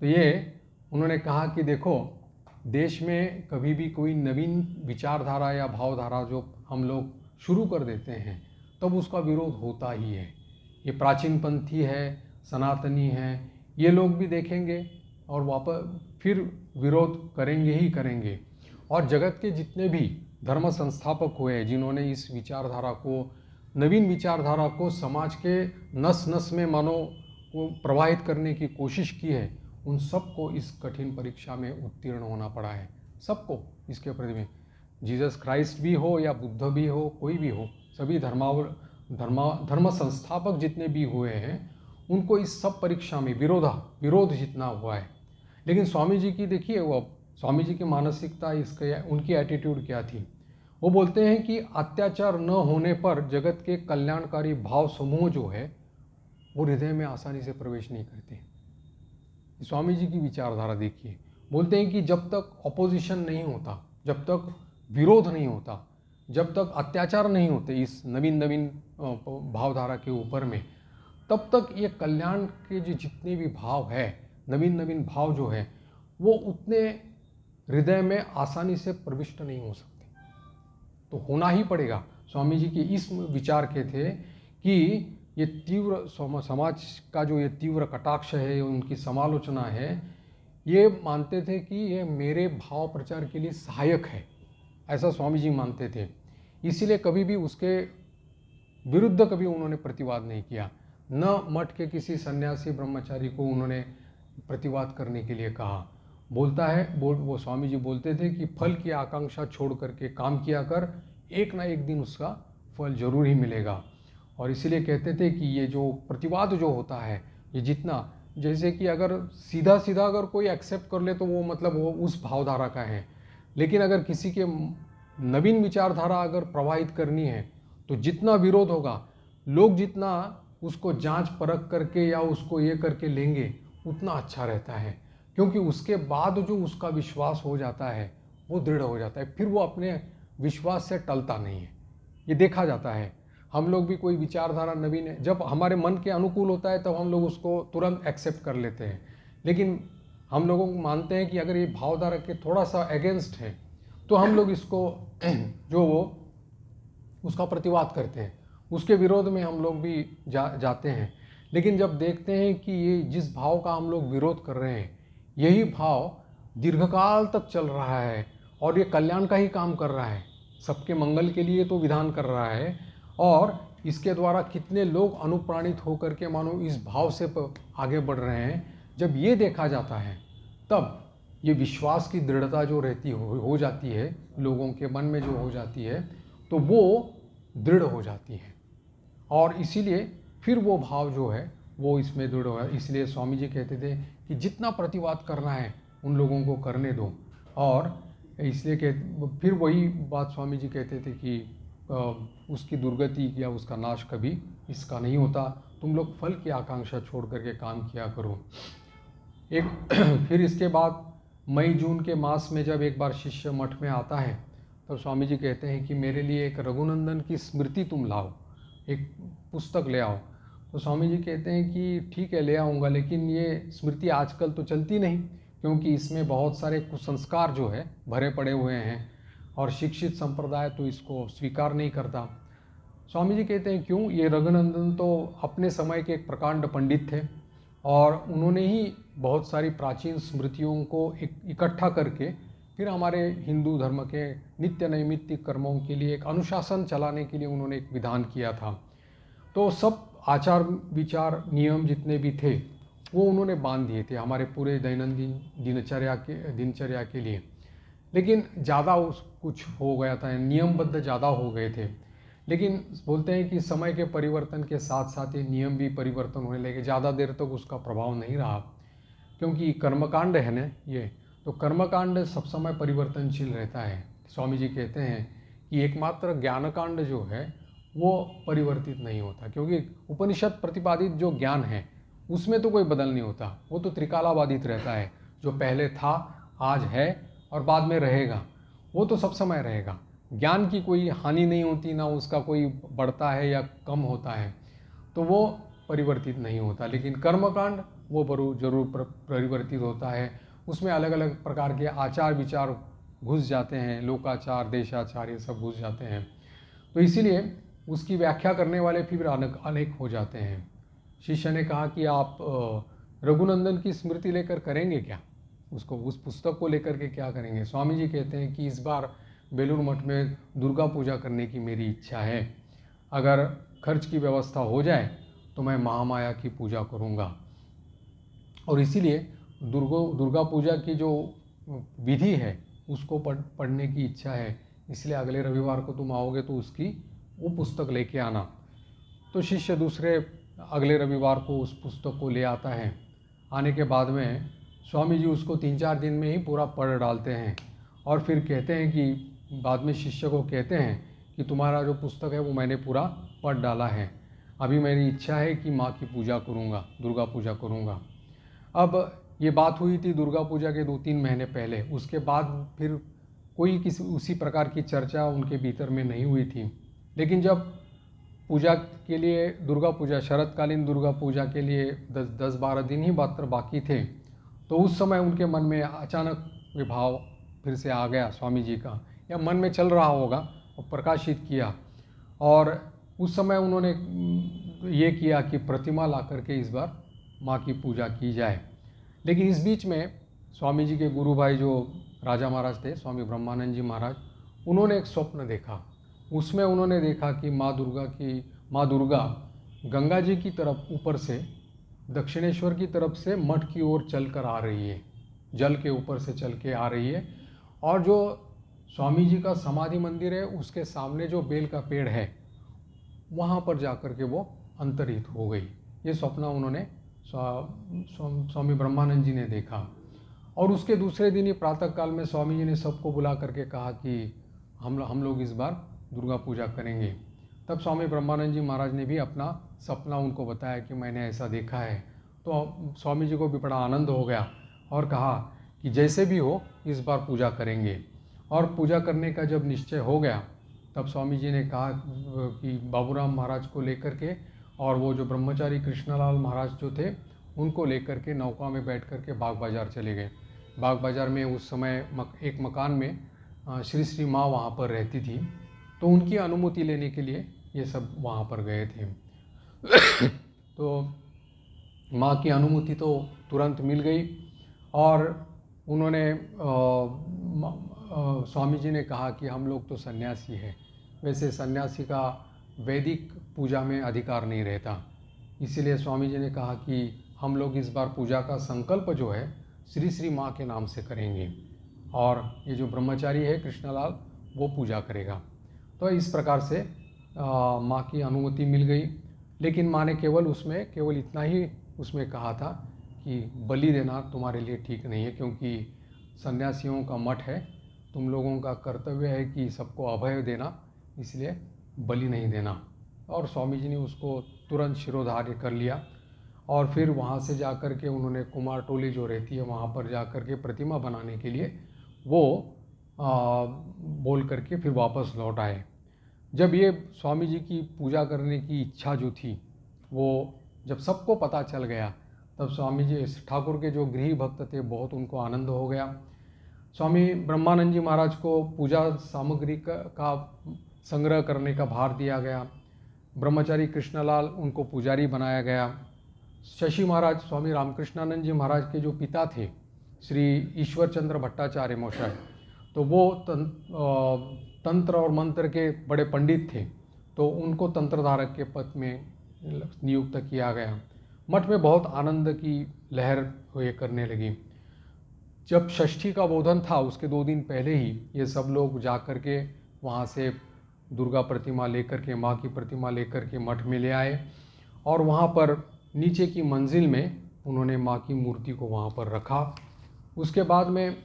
तो ये उन्होंने कहा कि देखो, देश में कभी भी कोई नवीन विचारधारा या भावधारा जो हम लोग शुरू कर देते हैं, तब उसका विरोध होता ही है। ये प्राचीन पंथी है, सनातनी है, ये लोग भी देखेंगे और वापस फिर विरोध करेंगे ही करेंगे। और जगत के जितने भी धर्म संस्थापक हुए, जिन्होंने इस विचारधारा को, नवीन विचारधारा को समाज के नस नस में मानो वो प्रवाहित करने की कोशिश की है, उन सबको इस कठिन परीक्षा में उत्तीर्ण होना पड़ा है। सबको इसके प्रति में, जीसस क्राइस्ट भी हो या बुद्ध भी हो, कोई भी हो, सभी धर्म संस्थापक जितने भी हुए हैं, उनको इस सब परीक्षा में विरोध जितना हुआ है। लेकिन स्वामी जी की देखिए, वो स्वामी जी की मानसिकता, इसके उनकी एटीट्यूड क्या थी। वो बोलते हैं कि अत्याचार न होने पर जगत के कल्याणकारी भाव समूह जो है वो हृदय में आसानी से प्रवेश नहीं करते। स्वामी जी की विचारधारा देखिए, बोलते हैं कि जब तक अपोजिशन नहीं होता, जब तक विरोध नहीं होता, जब तक अत्याचार नहीं होते इस नवीन नवीन भावधारा के ऊपर में, तब तक ये कल्याण के जो जितने भी भाव है, नवीन नवीन भाव जो है, वो उतने हृदय में आसानी से प्रविष्ट नहीं हो सकते। तो होना ही पड़ेगा। स्वामी जी के इस विचार के थे कि ये तीव्र समाज का जो ये तीव्र कटाक्ष है, उनकी समालोचना है, ये मानते थे कि ये मेरे भाव प्रचार के लिए सहायक है, ऐसा स्वामी जी मानते थे। इसीलिए कभी भी उसके विरुद्ध कभी उन्होंने प्रतिवाद नहीं किया। न मठ के किसी सन्यासी ब्रह्मचारी को उन्होंने प्रतिवाद करने के लिए कहा। वो स्वामी जी बोलते थे कि फल की आकांक्षा छोड़ करके काम किया कर, एक ना एक दिन उसका फल जरूर ही मिलेगा। और इसीलिए कहते थे कि ये जो प्रतिवाद जो होता है, ये जितना, जैसे कि अगर सीधा सीधा अगर कोई एक्सेप्ट कर ले तो वो मतलब वो उस भावधारा का है, लेकिन अगर किसी के नवीन विचारधारा अगर प्रवाहित करनी है तो जितना विरोध होगा, लोग जितना उसको जांच परख करके या उसको ये करके लेंगे, उतना अच्छा रहता है। क्योंकि उसके बाद जो उसका विश्वास हो जाता है वो दृढ़ हो जाता है, फिर वो अपने विश्वास से टलता नहीं है। ये देखा जाता है। हम लोग भी कोई विचारधारा नवीन है, जब हमारे मन के अनुकूल होता है तब हम लोग उसको तुरंत एक्सेप्ट कर लेते हैं। लेकिन हम लोगों को मानते हैं कि अगर ये भावधारा के थोड़ा सा अगेंस्ट है तो हम लोग इसको जो वो उसका प्रतिवाद करते हैं, उसके विरोध में हम लोग भी जाते हैं। लेकिन जब देखते हैं कि ये जिस भाव का हम लोग विरोध कर रहे हैं, यही भाव दीर्घकाल तक चल रहा है और ये कल्याण का ही काम कर रहा है, सबके मंगल के लिए तो विधान कर रहा है, और इसके द्वारा कितने लोग अनुप्राणित होकर के मानो इस भाव से आगे बढ़ रहे हैं, जब ये देखा जाता है तब ये विश्वास की दृढ़ता जो रहती हो जाती है, लोगों के मन में जो हो जाती है, तो वो दृढ़ हो जाती है। और इसीलिए फिर वो भाव जो है वो इसमें दृढ़ हो। इसलिए स्वामी जी कहते थे कि जितना प्रतिवाद करना है उन लोगों को करने दो। और इसलिए फिर वही बात स्वामी जी कहते थे कि उसकी दुर्गति या उसका नाश कभी इसका नहीं होता, तुम लोग फल की आकांक्षा छोड़ करके काम किया करो। फिर इसके बाद मई जून के मास में जब एक बार शिष्य मठ में आता है, तब स्वामी जी कहते हैं कि मेरे लिए एक रघुनंदन की स्मृति तुम लाओ, एक पुस्तक ले आओ। तो स्वामी जी कहते हैं कि ठीक है, ले आऊँगा, लेकिन ये स्मृति आजकल तो चलती नहीं, क्योंकि इसमें बहुत सारे कुसंस्कार जो है भरे पड़े हुए हैं और शिक्षित संप्रदाय तो इसको स्वीकार नहीं करता। स्वामी जी कहते हैं क्यों, ये रघुनंदन तो अपने समय के एक प्रकांड पंडित थे और उन्होंने ही बहुत सारी प्राचीन स्मृतियों को इकट्ठा करके फिर हमारे हिंदू धर्म के नित्य नैमित्तिक कर्मों के लिए एक अनुशासन चलाने के लिए उन्होंने एक विधान किया था। तो सब आचार विचार नियम जितने भी थे वो उन्होंने बांध दिए थे हमारे पूरे दैनंदिन दिनचर्या के लिए। लेकिन ज़्यादा कुछ हो गया था, नियमबद्ध ज़्यादा हो गए थे। लेकिन बोलते हैं कि समय के परिवर्तन के साथ साथ ये नियम भी परिवर्तन होने लगे, ज़्यादा देर तक उसका प्रभाव नहीं रहा, क्योंकि कर्मकांड है ना ये, तो कर्मकांड सब समय परिवर्तनशील रहता है। स्वामी जी कहते हैं कि एकमात्र ज्ञानकांड जो है वो परिवर्तित नहीं होता, क्योंकि उपनिषद प्रतिपादित जो ज्ञान है उसमें तो कोई बदल नहीं होता, वो तो त्रिकालाबाधित रहता है। जो पहले था, आज है और बाद में रहेगा, वो तो सब समय रहेगा। ज्ञान की कोई हानि नहीं होती, ना उसका कोई बढ़ता है या कम होता है, तो वो परिवर्तित नहीं होता। लेकिन कर्मकांड वो जरूर परिवर्तित होता है। उसमें अलग अलग प्रकार के आचार विचार घुस जाते हैं, लोकाचार, देशाचार, ये सब घुस जाते हैं। तो इसीलिए उसकी व्याख्या करने वाले फिर अनेक हो जाते हैं। शिष्य ने कहा कि आप रघुनंदन की स्मृति लेकर करेंगे क्या, उसको उस पुस्तक को लेकर के क्या करेंगे। स्वामी जी कहते हैं कि इस बार बेलूर मठ में दुर्गा पूजा करने की मेरी इच्छा है, अगर खर्च की व्यवस्था हो जाए तो मैं महामाया की पूजा करूँगा। और इसीलिए दुर्गा पूजा की जो विधि है उसको पढ़ने की इच्छा है, इसलिए अगले रविवार को तुम आओगे तो उसकी वो पुस्तक लेके आना। तो शिष्य दूसरे अगले रविवार को उस पुस्तक को ले आता है। आने के बाद में स्वामी जी उसको 3-4 दिन में ही पूरा पढ़ डालते हैं और फिर कहते हैं कि बाद में शिष्य को कहते हैं कि तुम्हारा जो पुस्तक है वो मैंने पूरा पढ़ डाला है, अभी मेरी इच्छा है कि माँ की पूजा करूँगा, दुर्गा पूजा करूँगा। अब ये बात हुई थी दुर्गा पूजा के 2-3 महीने पहले। उसके बाद फिर कोई किसी उसी प्रकार की चर्चा उनके भीतर में नहीं हुई थी। लेकिन जब पूजा के लिए दुर्गा पूजा, शरतकालीन दुर्गा पूजा के लिए 10-12 दिन ही मात्र बाकी थे, तो उस समय उनके मन में अचानक विभाव फिर से आ गया स्वामी जी का, या मन में चल रहा होगा और प्रकाशित किया। और उस समय उन्होंने ये किया कि प्रतिमा ला करके इस बार माँ की पूजा की जाए। लेकिन इस बीच में स्वामी जी के गुरु भाई जो राजा महाराज थे, स्वामी ब्रह्मानंद जी महाराज, उन्होंने एक स्वप्न देखा। उसमें उन्होंने देखा कि माँ दुर्गा गंगा जी की तरफ ऊपर से दक्षिणेश्वर की तरफ से मठ की ओर चल कर आ रही है, जल के ऊपर से चल के आ रही है। और जो स्वामी जी का समाधि मंदिर है उसके सामने जो बेल का पेड़ है वहाँ पर जाकर के वो अंतरित हो गई। ये स्वप्न उन्होंने स्वामी ब्रह्मानंद जी ने देखा। और उसके दूसरे दिन ही प्रातःकाल में स्वामी जी ने सबको बुला करके कहा कि हम लोग इस बार दुर्गा पूजा करेंगे। तब स्वामी ब्रह्मानंद जी महाराज ने भी अपना सपना उनको बताया कि मैंने ऐसा देखा है। तो स्वामी जी को भी बड़ा आनंद हो गया और कहा कि जैसे भी हो इस बार पूजा करेंगे। और पूजा करने का जब निश्चय हो गया तब स्वामी जी ने कहा कि बाबूराम महाराज को लेकर के और वो जो ब्रह्मचारी कृष्णलाल महाराज जो थे उनको लेकर के नौका में बैठ कर के बाग बाज़ार चले गए। बाग बाज़ार में उस समय एक मकान में श्री श्री माँ वहाँ पर रहती थी, तो उनकी अनुमति लेने के लिए ये सब वहाँ पर गए थे। तो माँ की अनुमति तो तुरंत मिल गई और उन्होंने स्वामी जी ने कहा कि हम लोग तो सन्यासी हैं, वैसे सन्यासी का वैदिक पूजा में अधिकार नहीं रहता, इसीलिए स्वामी जी ने कहा कि हम लोग इस बार पूजा का संकल्प जो है श्री श्री माँ के नाम से करेंगे और ये जो ब्रह्मचारी है कृष्णलाल वो पूजा करेगा। तो इस प्रकार से माँ की अनुमति मिल गई। लेकिन माँ ने केवल इतना ही उसमें कहा था कि बलि देना तुम्हारे लिए ठीक नहीं है, क्योंकि सन्यासियों का मठ है, तुम लोगों का कर्तव्य है कि सबको अभय देना, इसलिए बलि नहीं देना। और स्वामी जी ने उसको तुरंत शिरोधार्य कर लिया। और फिर वहाँ से जाकर के उन्होंने कुमार टोली जो रहती है वहाँ पर जाकर के प्रतिमा बनाने के लिए वो बोल करके फिर वापस लौट आए। जब ये स्वामी जी की पूजा करने की इच्छा जो थी वो जब सबको पता चल गया तब स्वामी जी ठाकुर के जो गृह भक्त थे बहुत उनको आनंद हो गया। स्वामी ब्रह्मानंद जी महाराज को पूजा सामग्री का संग्रह करने का भार दिया गया। ब्रह्मचारी कृष्णलाल उनको पुजारी बनाया गया। शशि महाराज स्वामी रामकृष्णानंद जी महाराज के जो पिता थे श्री ईश्वर चंद्र भट्टाचार्य महोशय, तो वो तंत्र और मंत्र के बड़े पंडित थे, तो उनको तंत्रधारक के पद में नियुक्त किया गया। मठ में बहुत आनंद की लहर हुए करने लगी। जब षष्ठी का बोधन था उसके 2 दिन पहले ही ये सब लोग जा कर के वहाँ से दुर्गा प्रतिमा लेकर के, माँ की प्रतिमा लेकर के मठ में ले आए और वहाँ पर नीचे की मंजिल में उन्होंने माँ की मूर्ति को वहाँ पर रखा। उसके बाद में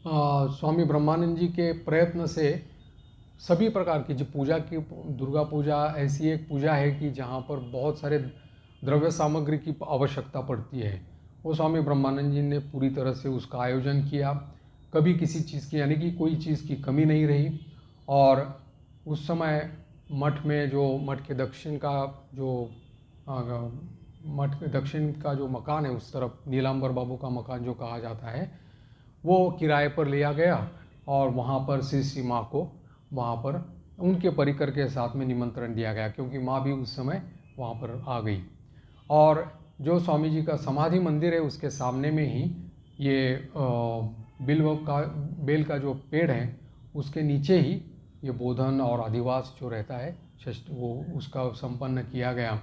स्वामी ब्रह्मानंद जी के प्रयत्न से सभी प्रकार की जो पूजा की, दुर्गा पूजा ऐसी एक पूजा है कि जहाँ पर बहुत सारे द्रव्य सामग्री की आवश्यकता पड़ती है। वो स्वामी ब्रह्मानंद जी ने पूरी तरह से उसका आयोजन किया, कभी किसी चीज़ की यानी कि कोई चीज़ की कमी नहीं रही। और उस समय मठ में जो मठ के दक्षिण का जो मकान है उस तरफ नीलांबर बाबू का मकान जो कहा जाता है वो किराए पर लिया गया और वहाँ पर श्री श्री माँ को वहाँ पर उनके परिकर के साथ में निमंत्रण दिया गया, क्योंकि माँ भी उस समय वहाँ पर आ गई। और जो स्वामी जी का समाधि मंदिर है उसके सामने में ही ये बेल का जो पेड़ है उसके नीचे ही ये बोधन और अधिवास जो रहता है वो उसका संपन्न किया गया।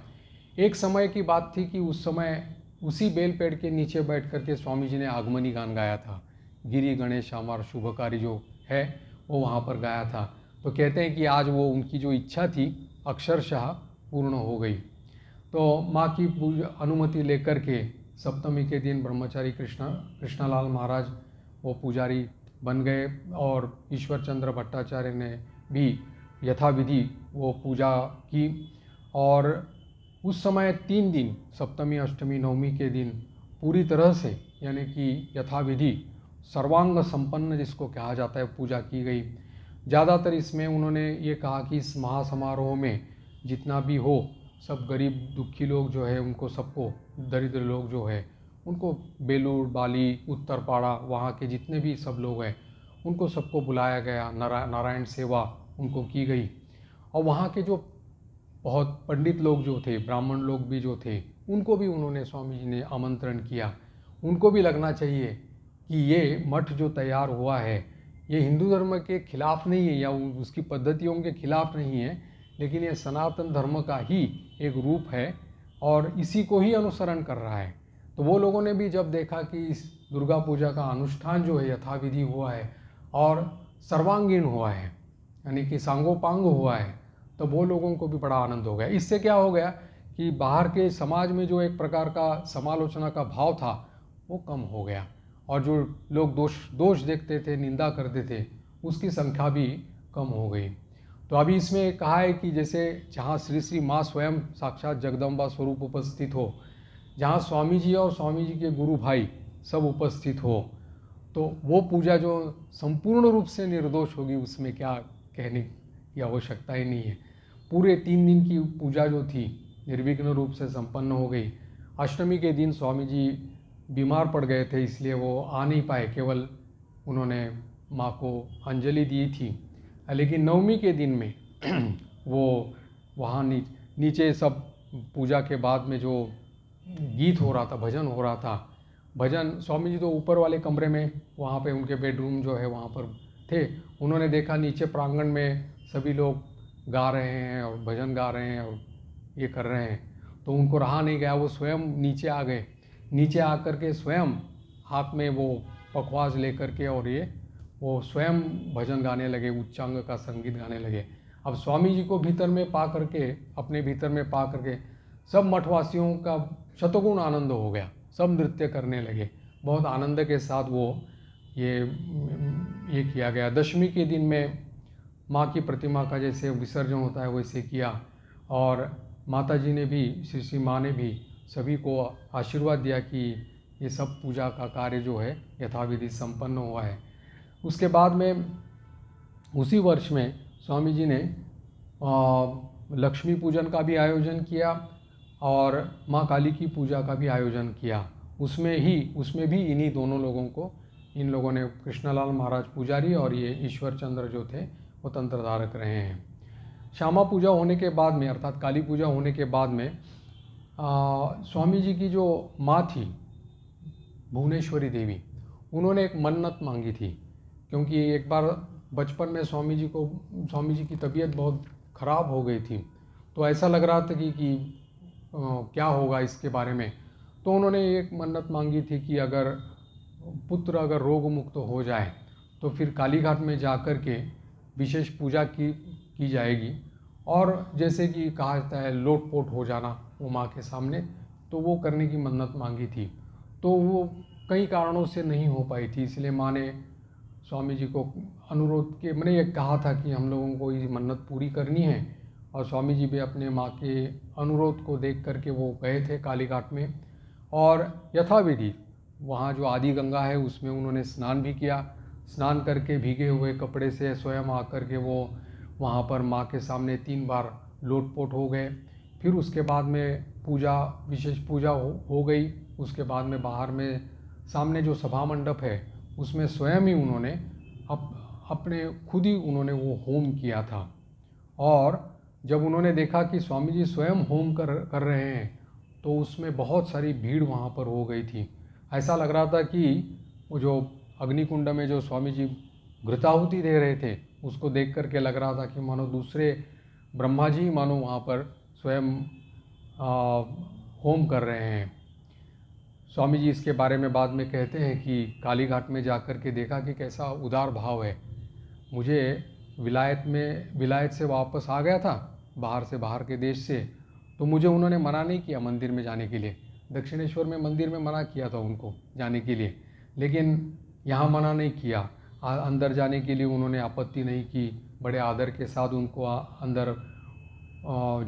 एक समय की बात थी कि उस समय उसी बेल पेड़ के नीचे बैठ करके स्वामी जी ने आगमनी गान गाया था। गिरी गणेश हमार शुभकारी जो है वो वहाँ पर गाया था। तो कहते हैं कि आज वो उनकी जो इच्छा थी अक्षरशः पूर्ण हो गई। तो माँ की पूजा अनुमति लेकर के सप्तमी के दिन ब्रह्मचारी कृष्णलाल महाराज वो पुजारी बन गए और ईश्वर चंद्र भट्टाचार्य ने भी यथाविधि वो पूजा की। और उस समय 3 दिन सप्तमी अष्टमी नवमी के दिन पूरी तरह से यानी कि यथाविधि सर्वांग संपन्न जिसको कहा जाता है पूजा की गई। ज़्यादातर इसमें उन्होंने ये कहा कि इस महासमारोह में जितना भी हो सब गरीब दुखी लोग जो है उनको सबको, दरिद्र लोग जो है उनको, बेलूर बाली उत्तरपाड़ा वहाँ के जितने भी सब लोग हैं उनको सबको बुलाया गया। नारायण सेवा उनको की गई। और वहाँ के जो बहुत पंडित लोग जो थे, ब्राह्मण लोग भी जो थे, उनको भी उन्होंने स्वामी जी ने आमंत्रण किया। उनको भी लगना चाहिए कि ये मठ जो तैयार हुआ है ये हिंदू धर्म के खिलाफ नहीं है या उसकी पद्धतियों के खिलाफ नहीं है, लेकिन ये सनातन धर्म का ही एक रूप है और इसी को ही अनुसरण कर रहा है। तो वो लोगों ने भी जब देखा कि इस दुर्गा पूजा का अनुष्ठान जो है यथाविधि हुआ है और सर्वांगीण हुआ है यानी कि सांगोपांग हुआ है, तो वो लोगों को भी बड़ा आनंद हो गया। इससे क्या हो गया कि बाहर के समाज में जो एक प्रकार का समालोचना का भाव था वो कम हो गया और जो लोग दोष देखते थे, निंदा करते थे, उसकी संख्या भी कम हो गई। तो अभी इसमें कहा है कि जैसे जहाँ श्री श्री माँ स्वयं साक्षात जगदम्बा स्वरूप उपस्थित हो, जहाँ स्वामी जी और स्वामी जी के गुरु भाई सब उपस्थित हो, तो वो पूजा जो संपूर्ण रूप से निर्दोष होगी उसमें क्या कहने की आवश्यकता ही नहीं है। पूरे 3 दिन की पूजा जो थी निर्विघ्न रूप से संपन्न हो गई। अष्टमी के दिन स्वामी जी बीमार पड़ गए थे, इसलिए वो आ नहीं पाए, केवल उन्होंने माँ को अंजलि दी थी। लेकिन नवमी के दिन में वो वहाँ नीचे सब पूजा के बाद में जो गीत हो रहा था, भजन हो रहा था, भजन स्वामी जी तो ऊपर वाले कमरे में वहाँ पे उनके बेडरूम जो है वहाँ पर थे। उन्होंने देखा नीचे प्रांगण में सभी लोग गा रहे हैं और भजन गा रहे हैं और ये कर रहे हैं, तो उनको रहा नहीं गया, वो स्वयं नीचे आ गए। नीचे आकर के स्वयं हाथ में वो पखवाज लेकर के और ये वो स्वयं भजन गाने लगे, उच्चांग का संगीत गाने लगे। अब स्वामी जी को भीतर में पा करके, अपने भीतर में पा करके सब मठवासियों का शतगुण आनंद हो गया, सब नृत्य करने लगे। बहुत आनंद के साथ वो ये किया गया। दशमी के दिन में माँ की प्रतिमा का जैसे विसर्जन होता है वैसे किया और माता जी ने भी, श्री श्री माँ ने भी सभी को आशीर्वाद दिया कि ये सब पूजा का कार्य जो है यथाविधि संपन्न हुआ है। उसके बाद में उसी वर्ष में स्वामी जी ने लक्ष्मी पूजन का भी आयोजन किया और माँ काली की पूजा का भी आयोजन किया। उसमें भी इन्हीं दोनों लोगों को, इन लोगों ने, कृष्णलाल महाराज पुजारी और ये ईश्वर चंद्र जो थे वो तंत्रधारक रहे हैं। श्यामा पूजा होने के बाद में, अर्थात काली पूजा होने के बाद में स्वामी जी की जो माँ थी भुवनेश्वरी देवी, उन्होंने एक मन्नत मांगी थी, क्योंकि एक बार बचपन में स्वामी जी की तबीयत बहुत ख़राब हो गई थी, तो ऐसा लग रहा था कि क्या होगा इसके बारे में। तो उन्होंने एक मन्नत मांगी थी कि अगर पुत्र अगर रोग मुक्त हो जाए तो फिर कालीघाट में जाकर के विशेष पूजा की जाएगी और जैसे कि कहा जाता है लोटपोट हो जाना वो माँ के सामने, तो वो करने की मन्नत मांगी थी। तो वो कई कारणों से नहीं हो पाई थी, इसलिए माँ ने स्वामी जी को अनुरोध के मैंने ये कहा था कि हम लोगों को ये मन्नत पूरी करनी है, और स्वामी जी भी अपने माँ के अनुरोध को देख करके वो गए थे कालीघाट में और यथाविधि वहाँ जो आदि गंगा है उसमें उन्होंने स्नान भी किया। स्नान करके भीगे हुए कपड़े से स्वयं आकर के वो वहाँ पर माँ के सामने 3 बार लोटपोट हो गए। फिर उसके बाद में विशेष पूजा हो गई। उसके बाद में बाहर में सामने जो सभा मंडप है उसमें स्वयं ही उन्होंने अपने खुद ही उन्होंने वो होम किया था। और जब उन्होंने देखा कि स्वामी जी स्वयं होम कर रहे हैं तो उसमें बहुत सारी भीड़ वहाँ पर हो गई थी। ऐसा लग रहा था कि वो जो अग्निकुंड में जो स्वामी जी घृताहुति दे रहे थे उसको देख करके लग रहा था कि मानो दूसरे ब्रह्मा जी मानो वहाँ पर स्वयं होम कर रहे हैं। स्वामी जी इसके बारे में बाद में कहते हैं कि कालीघाट में जाकर के देखा कि कैसा उदार भाव है। मुझे विलायत से वापस आ गया था बाहर के देश से, तो मुझे उन्होंने मना नहीं किया मंदिर में जाने के लिए, दक्षिणेश्वर में मंदिर में मना किया था उनको जाने के लिए, लेकिन यहाँ मना नहीं किया। अंदर जाने के लिए उन्होंने आपत्ति नहीं की, बड़े आदर के साथ उनको अंदर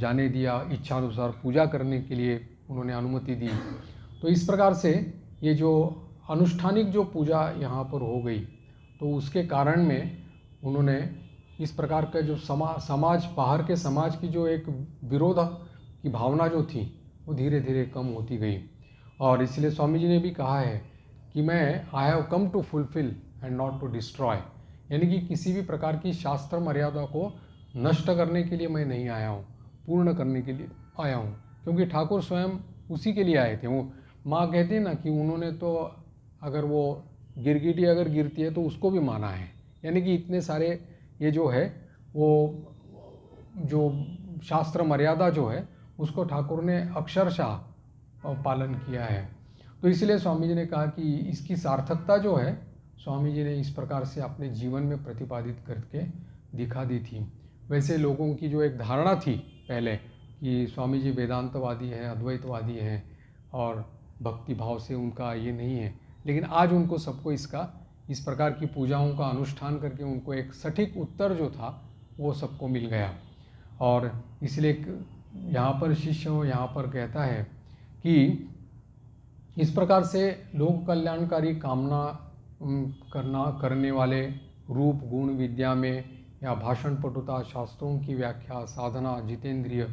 जाने दिया, इच्छानुसार पूजा करने के लिए उन्होंने अनुमति दी। तो इस प्रकार से ये जो अनुष्ठानिक जो पूजा यहाँ पर हो गई, तो उसके कारण में उन्होंने इस प्रकार का जो समाज बाहर के समाज की जो एक विरोध की भावना जो थी वो धीरे धीरे कम होती गई। और इसलिए स्वामी जी ने भी कहा है कि मैं I have come to fulfil and not to destroy, यानी कि किसी भी प्रकार की शास्त्र मर्यादा को नष्ट करने के लिए मैं नहीं आया हूँ, पूर्ण करने के लिए आया हूँ। क्योंकि ठाकुर स्वयं उसी के लिए आए थे। वो माँ कहती है ना कि उन्होंने तो अगर वो गिरगिटी अगर गिरती है तो उसको भी माना है, यानी कि इतने सारे ये जो है वो जो शास्त्र मर्यादा जो है उसको ठाकुर ने अक्षरशः पालन किया है। तो इसलिए स्वामी जी ने कहा कि इसकी सार्थकता जो है स्वामी जी ने इस प्रकार से अपने जीवन में प्रतिपादित करके दिखा दी थी। वैसे लोगों की जो एक धारणा थी पहले कि स्वामी जी वेदांतवादी हैं, अद्वैतवादी हैं और भक्ति भाव से उनका ये नहीं है, लेकिन आज उनको सबको इस प्रकार की पूजाओं का अनुष्ठान करके उनको एक सटीक उत्तर जो था वो सबको मिल गया। और इसलिए यहाँ पर शिष्य यहाँ पर कहता है कि इस प्रकार से लोक कल्याणकारी कामना करने वाले रूप गुण विद्या में या भाषण पटुता, शास्त्रों की व्याख्या, साधना, जितेंद्रिय,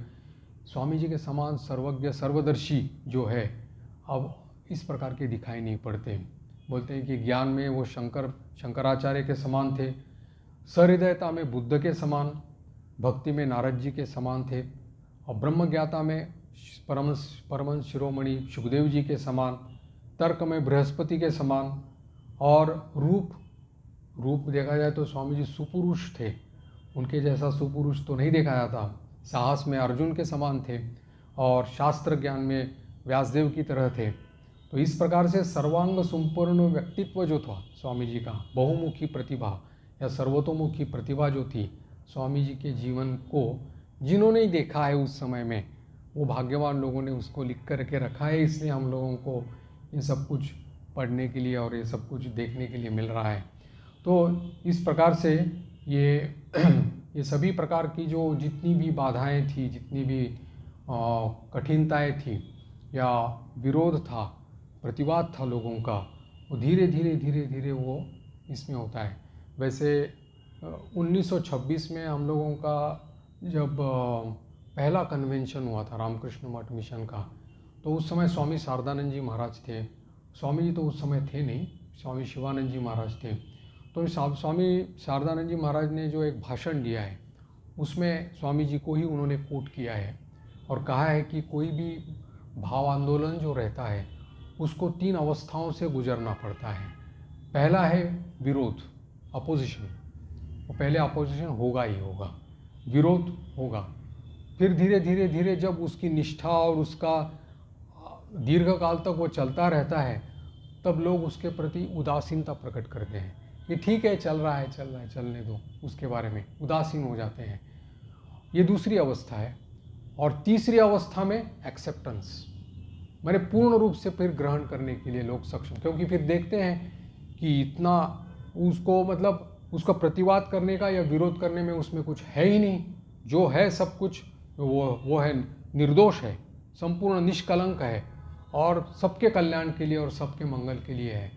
स्वामी जी के समान सर्वज्ञ सर्वदर्शी जो है अब इस प्रकार के दिखाई नहीं पड़ते। बोलते हैं कि ज्ञान में वो शंकराचार्य के समान थे, सहृदयता में बुद्ध के समान, भक्ति में नारद जी के समान थे, और ब्रह्मज्ञाता में परमहंस शिरोमणि सुखदेव जी के समान, तर्क में बृहस्पति के समान, और रूप देखा जाए तो स्वामी जी सुपुरुष थे, उनके जैसा सुपुरुष तो नहीं देखा जाता। साहस में अर्जुन के समान थे और शास्त्र ज्ञान में व्यासदेव की तरह थे। तो इस प्रकार से सर्वांग संपूर्ण व्यक्तित्व जो था स्वामी जी का, बहुमुखी प्रतिभा या सर्वतोमुखी प्रतिभा जो थी स्वामी जी के जीवन को जिन्होंने ही देखा है उस समय में, वो भाग्यवान लोगों ने उसको लिख कर के रखा है। इसलिए हम लोगों को ये सब कुछ पढ़ने के लिए और ये सब कुछ देखने के लिए मिल रहा है। तो इस प्रकार से ये सभी प्रकार की जो जितनी भी बाधाएं थी, जितनी भी कठिनताएं थी या विरोध था, प्रतिवाद था लोगों का, वो धीरे धीरे वो इसमें होता है। वैसे 1926 में हम लोगों का जब पहला कन्वेंशन हुआ था रामकृष्ण मठ मिशन का, तो उस समय स्वामी शारदानंद जी महाराज थे। स्वामी जी तो उस समय थे नहीं, स्वामी शिवानंद जी महाराज थे। तो स्वामी शारदानंद जी महाराज ने जो एक भाषण दिया है उसमें स्वामी जी को ही उन्होंने कोट किया है और कहा है कि कोई भी भाव आंदोलन जो रहता है उसको 3 अवस्थाओं से गुजरना पड़ता है। पहला है विरोध, अपोजिशन। वो पहले अपोजिशन होगा ही होगा, विरोध होगा, फिर धीरे धीरे जब उसकी निष्ठा और उसका दीर्घ काल तक वो चलता रहता है तब लोग उसके प्रति उदासीनता प्रकट करते हैं कि ठीक है, चल रहा है चलने दो, उसके बारे में उदासीन हो जाते हैं। ये दूसरी अवस्था है। और तीसरी अवस्था में एक्सेप्टेंस, मैंने पूर्ण रूप से फिर ग्रहण करने के लिए लोग सक्षम, क्योंकि फिर देखते हैं कि इतना उसको मतलब उसका प्रतिवाद करने का या विरोध करने में उसमें कुछ है ही नहीं, जो है सब कुछ वो है निर्दोष है, संपूर्ण निष्कलंक है और सबके कल्याण के लिए और सबके मंगल के लिए है।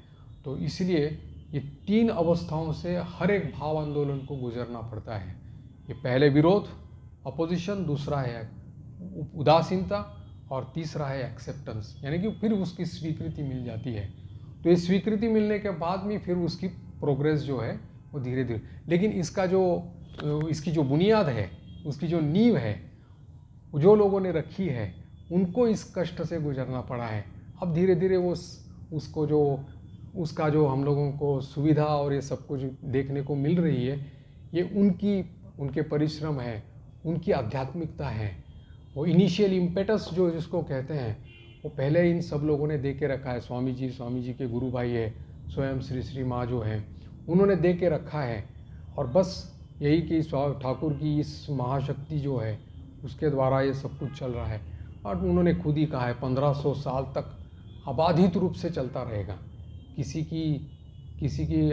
तो इसलिए ये 3 अवस्थाओं से हर एक भाव आंदोलन को गुजरना पड़ता है। ये पहले विरोध, अपोजिशन, दूसरा है उदासीनता और तीसरा है एक्सेप्टेंस, यानी कि फिर उसकी स्वीकृति मिल जाती है। तो ये स्वीकृति मिलने के बाद में फिर उसकी प्रोग्रेस जो है वो धीरे धीरे, लेकिन इसकी जो बुनियाद है, उसकी जो नींव है, जो लोगों ने रखी है उनको इस कष्ट से गुजरना पड़ा है। अब धीरे धीरे वो उसका जो हम लोगों को सुविधा और ये सब कुछ देखने को मिल रही है, ये उनके परिश्रम है, उनकी आध्यात्मिकता है। वो इनिशियल इम्पेटस जो जिसको कहते हैं वो पहले इन सब लोगों ने दे के रखा है। स्वामी जी के गुरु भाई है, स्वयं श्री माँ जो है उन्होंने दे के रखा है। और बस यही कि ठाकुर की इस महाशक्ति जो है उसके द्वारा ये सब कुछ चल रहा है। और उन्होंने खुद ही कहा है 1500 साल तक अबाधित रूप से चलता रहेगा, किसी की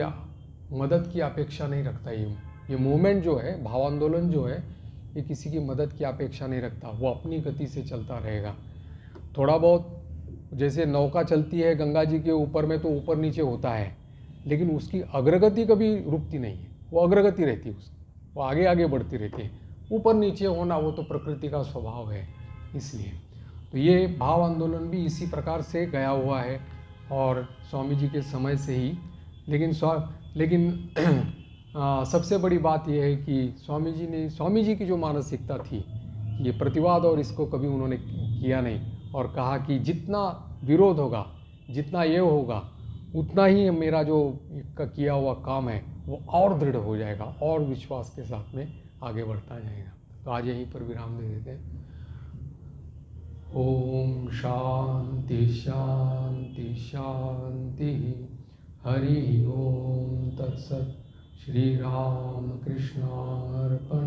मदद की अपेक्षा नहीं रखता। ये मूवमेंट जो है, भाव आंदोलन जो है, ये किसी की मदद की अपेक्षा नहीं रखता, वो अपनी गति से चलता रहेगा। थोड़ा बहुत जैसे नौका चलती है गंगा जी के ऊपर में तो ऊपर नीचे होता है, लेकिन उसकी अग्रगति कभी रुकती नहीं है, वो अग्रगति रहती है उसकी, वो आगे आगे बढ़ती रहती है। ऊपर नीचे होना वो तो प्रकृति का स्वभाव है। इसलिए तो ये भाव आंदोलन भी इसी प्रकार से गया हुआ है और स्वामी जी के समय से ही। लेकिन सबसे बड़ी बात यह है कि स्वामी जी की जो मानसिकता थी, ये प्रतिवाद और इसको कभी उन्होंने किया नहीं, और कहा कि जितना विरोध होगा, जितना ये होगा, उतना ही मेरा जो किया हुआ काम है वो और दृढ़ हो जाएगा और विश्वास के साथ में आगे बढ़ता जाएगा। तो आज यहीं पर विराम दे देते हैं। ओम शांति शांति शांति। हरि ओम तत्सत। श्री राम कृष्णार्पणमस्तु।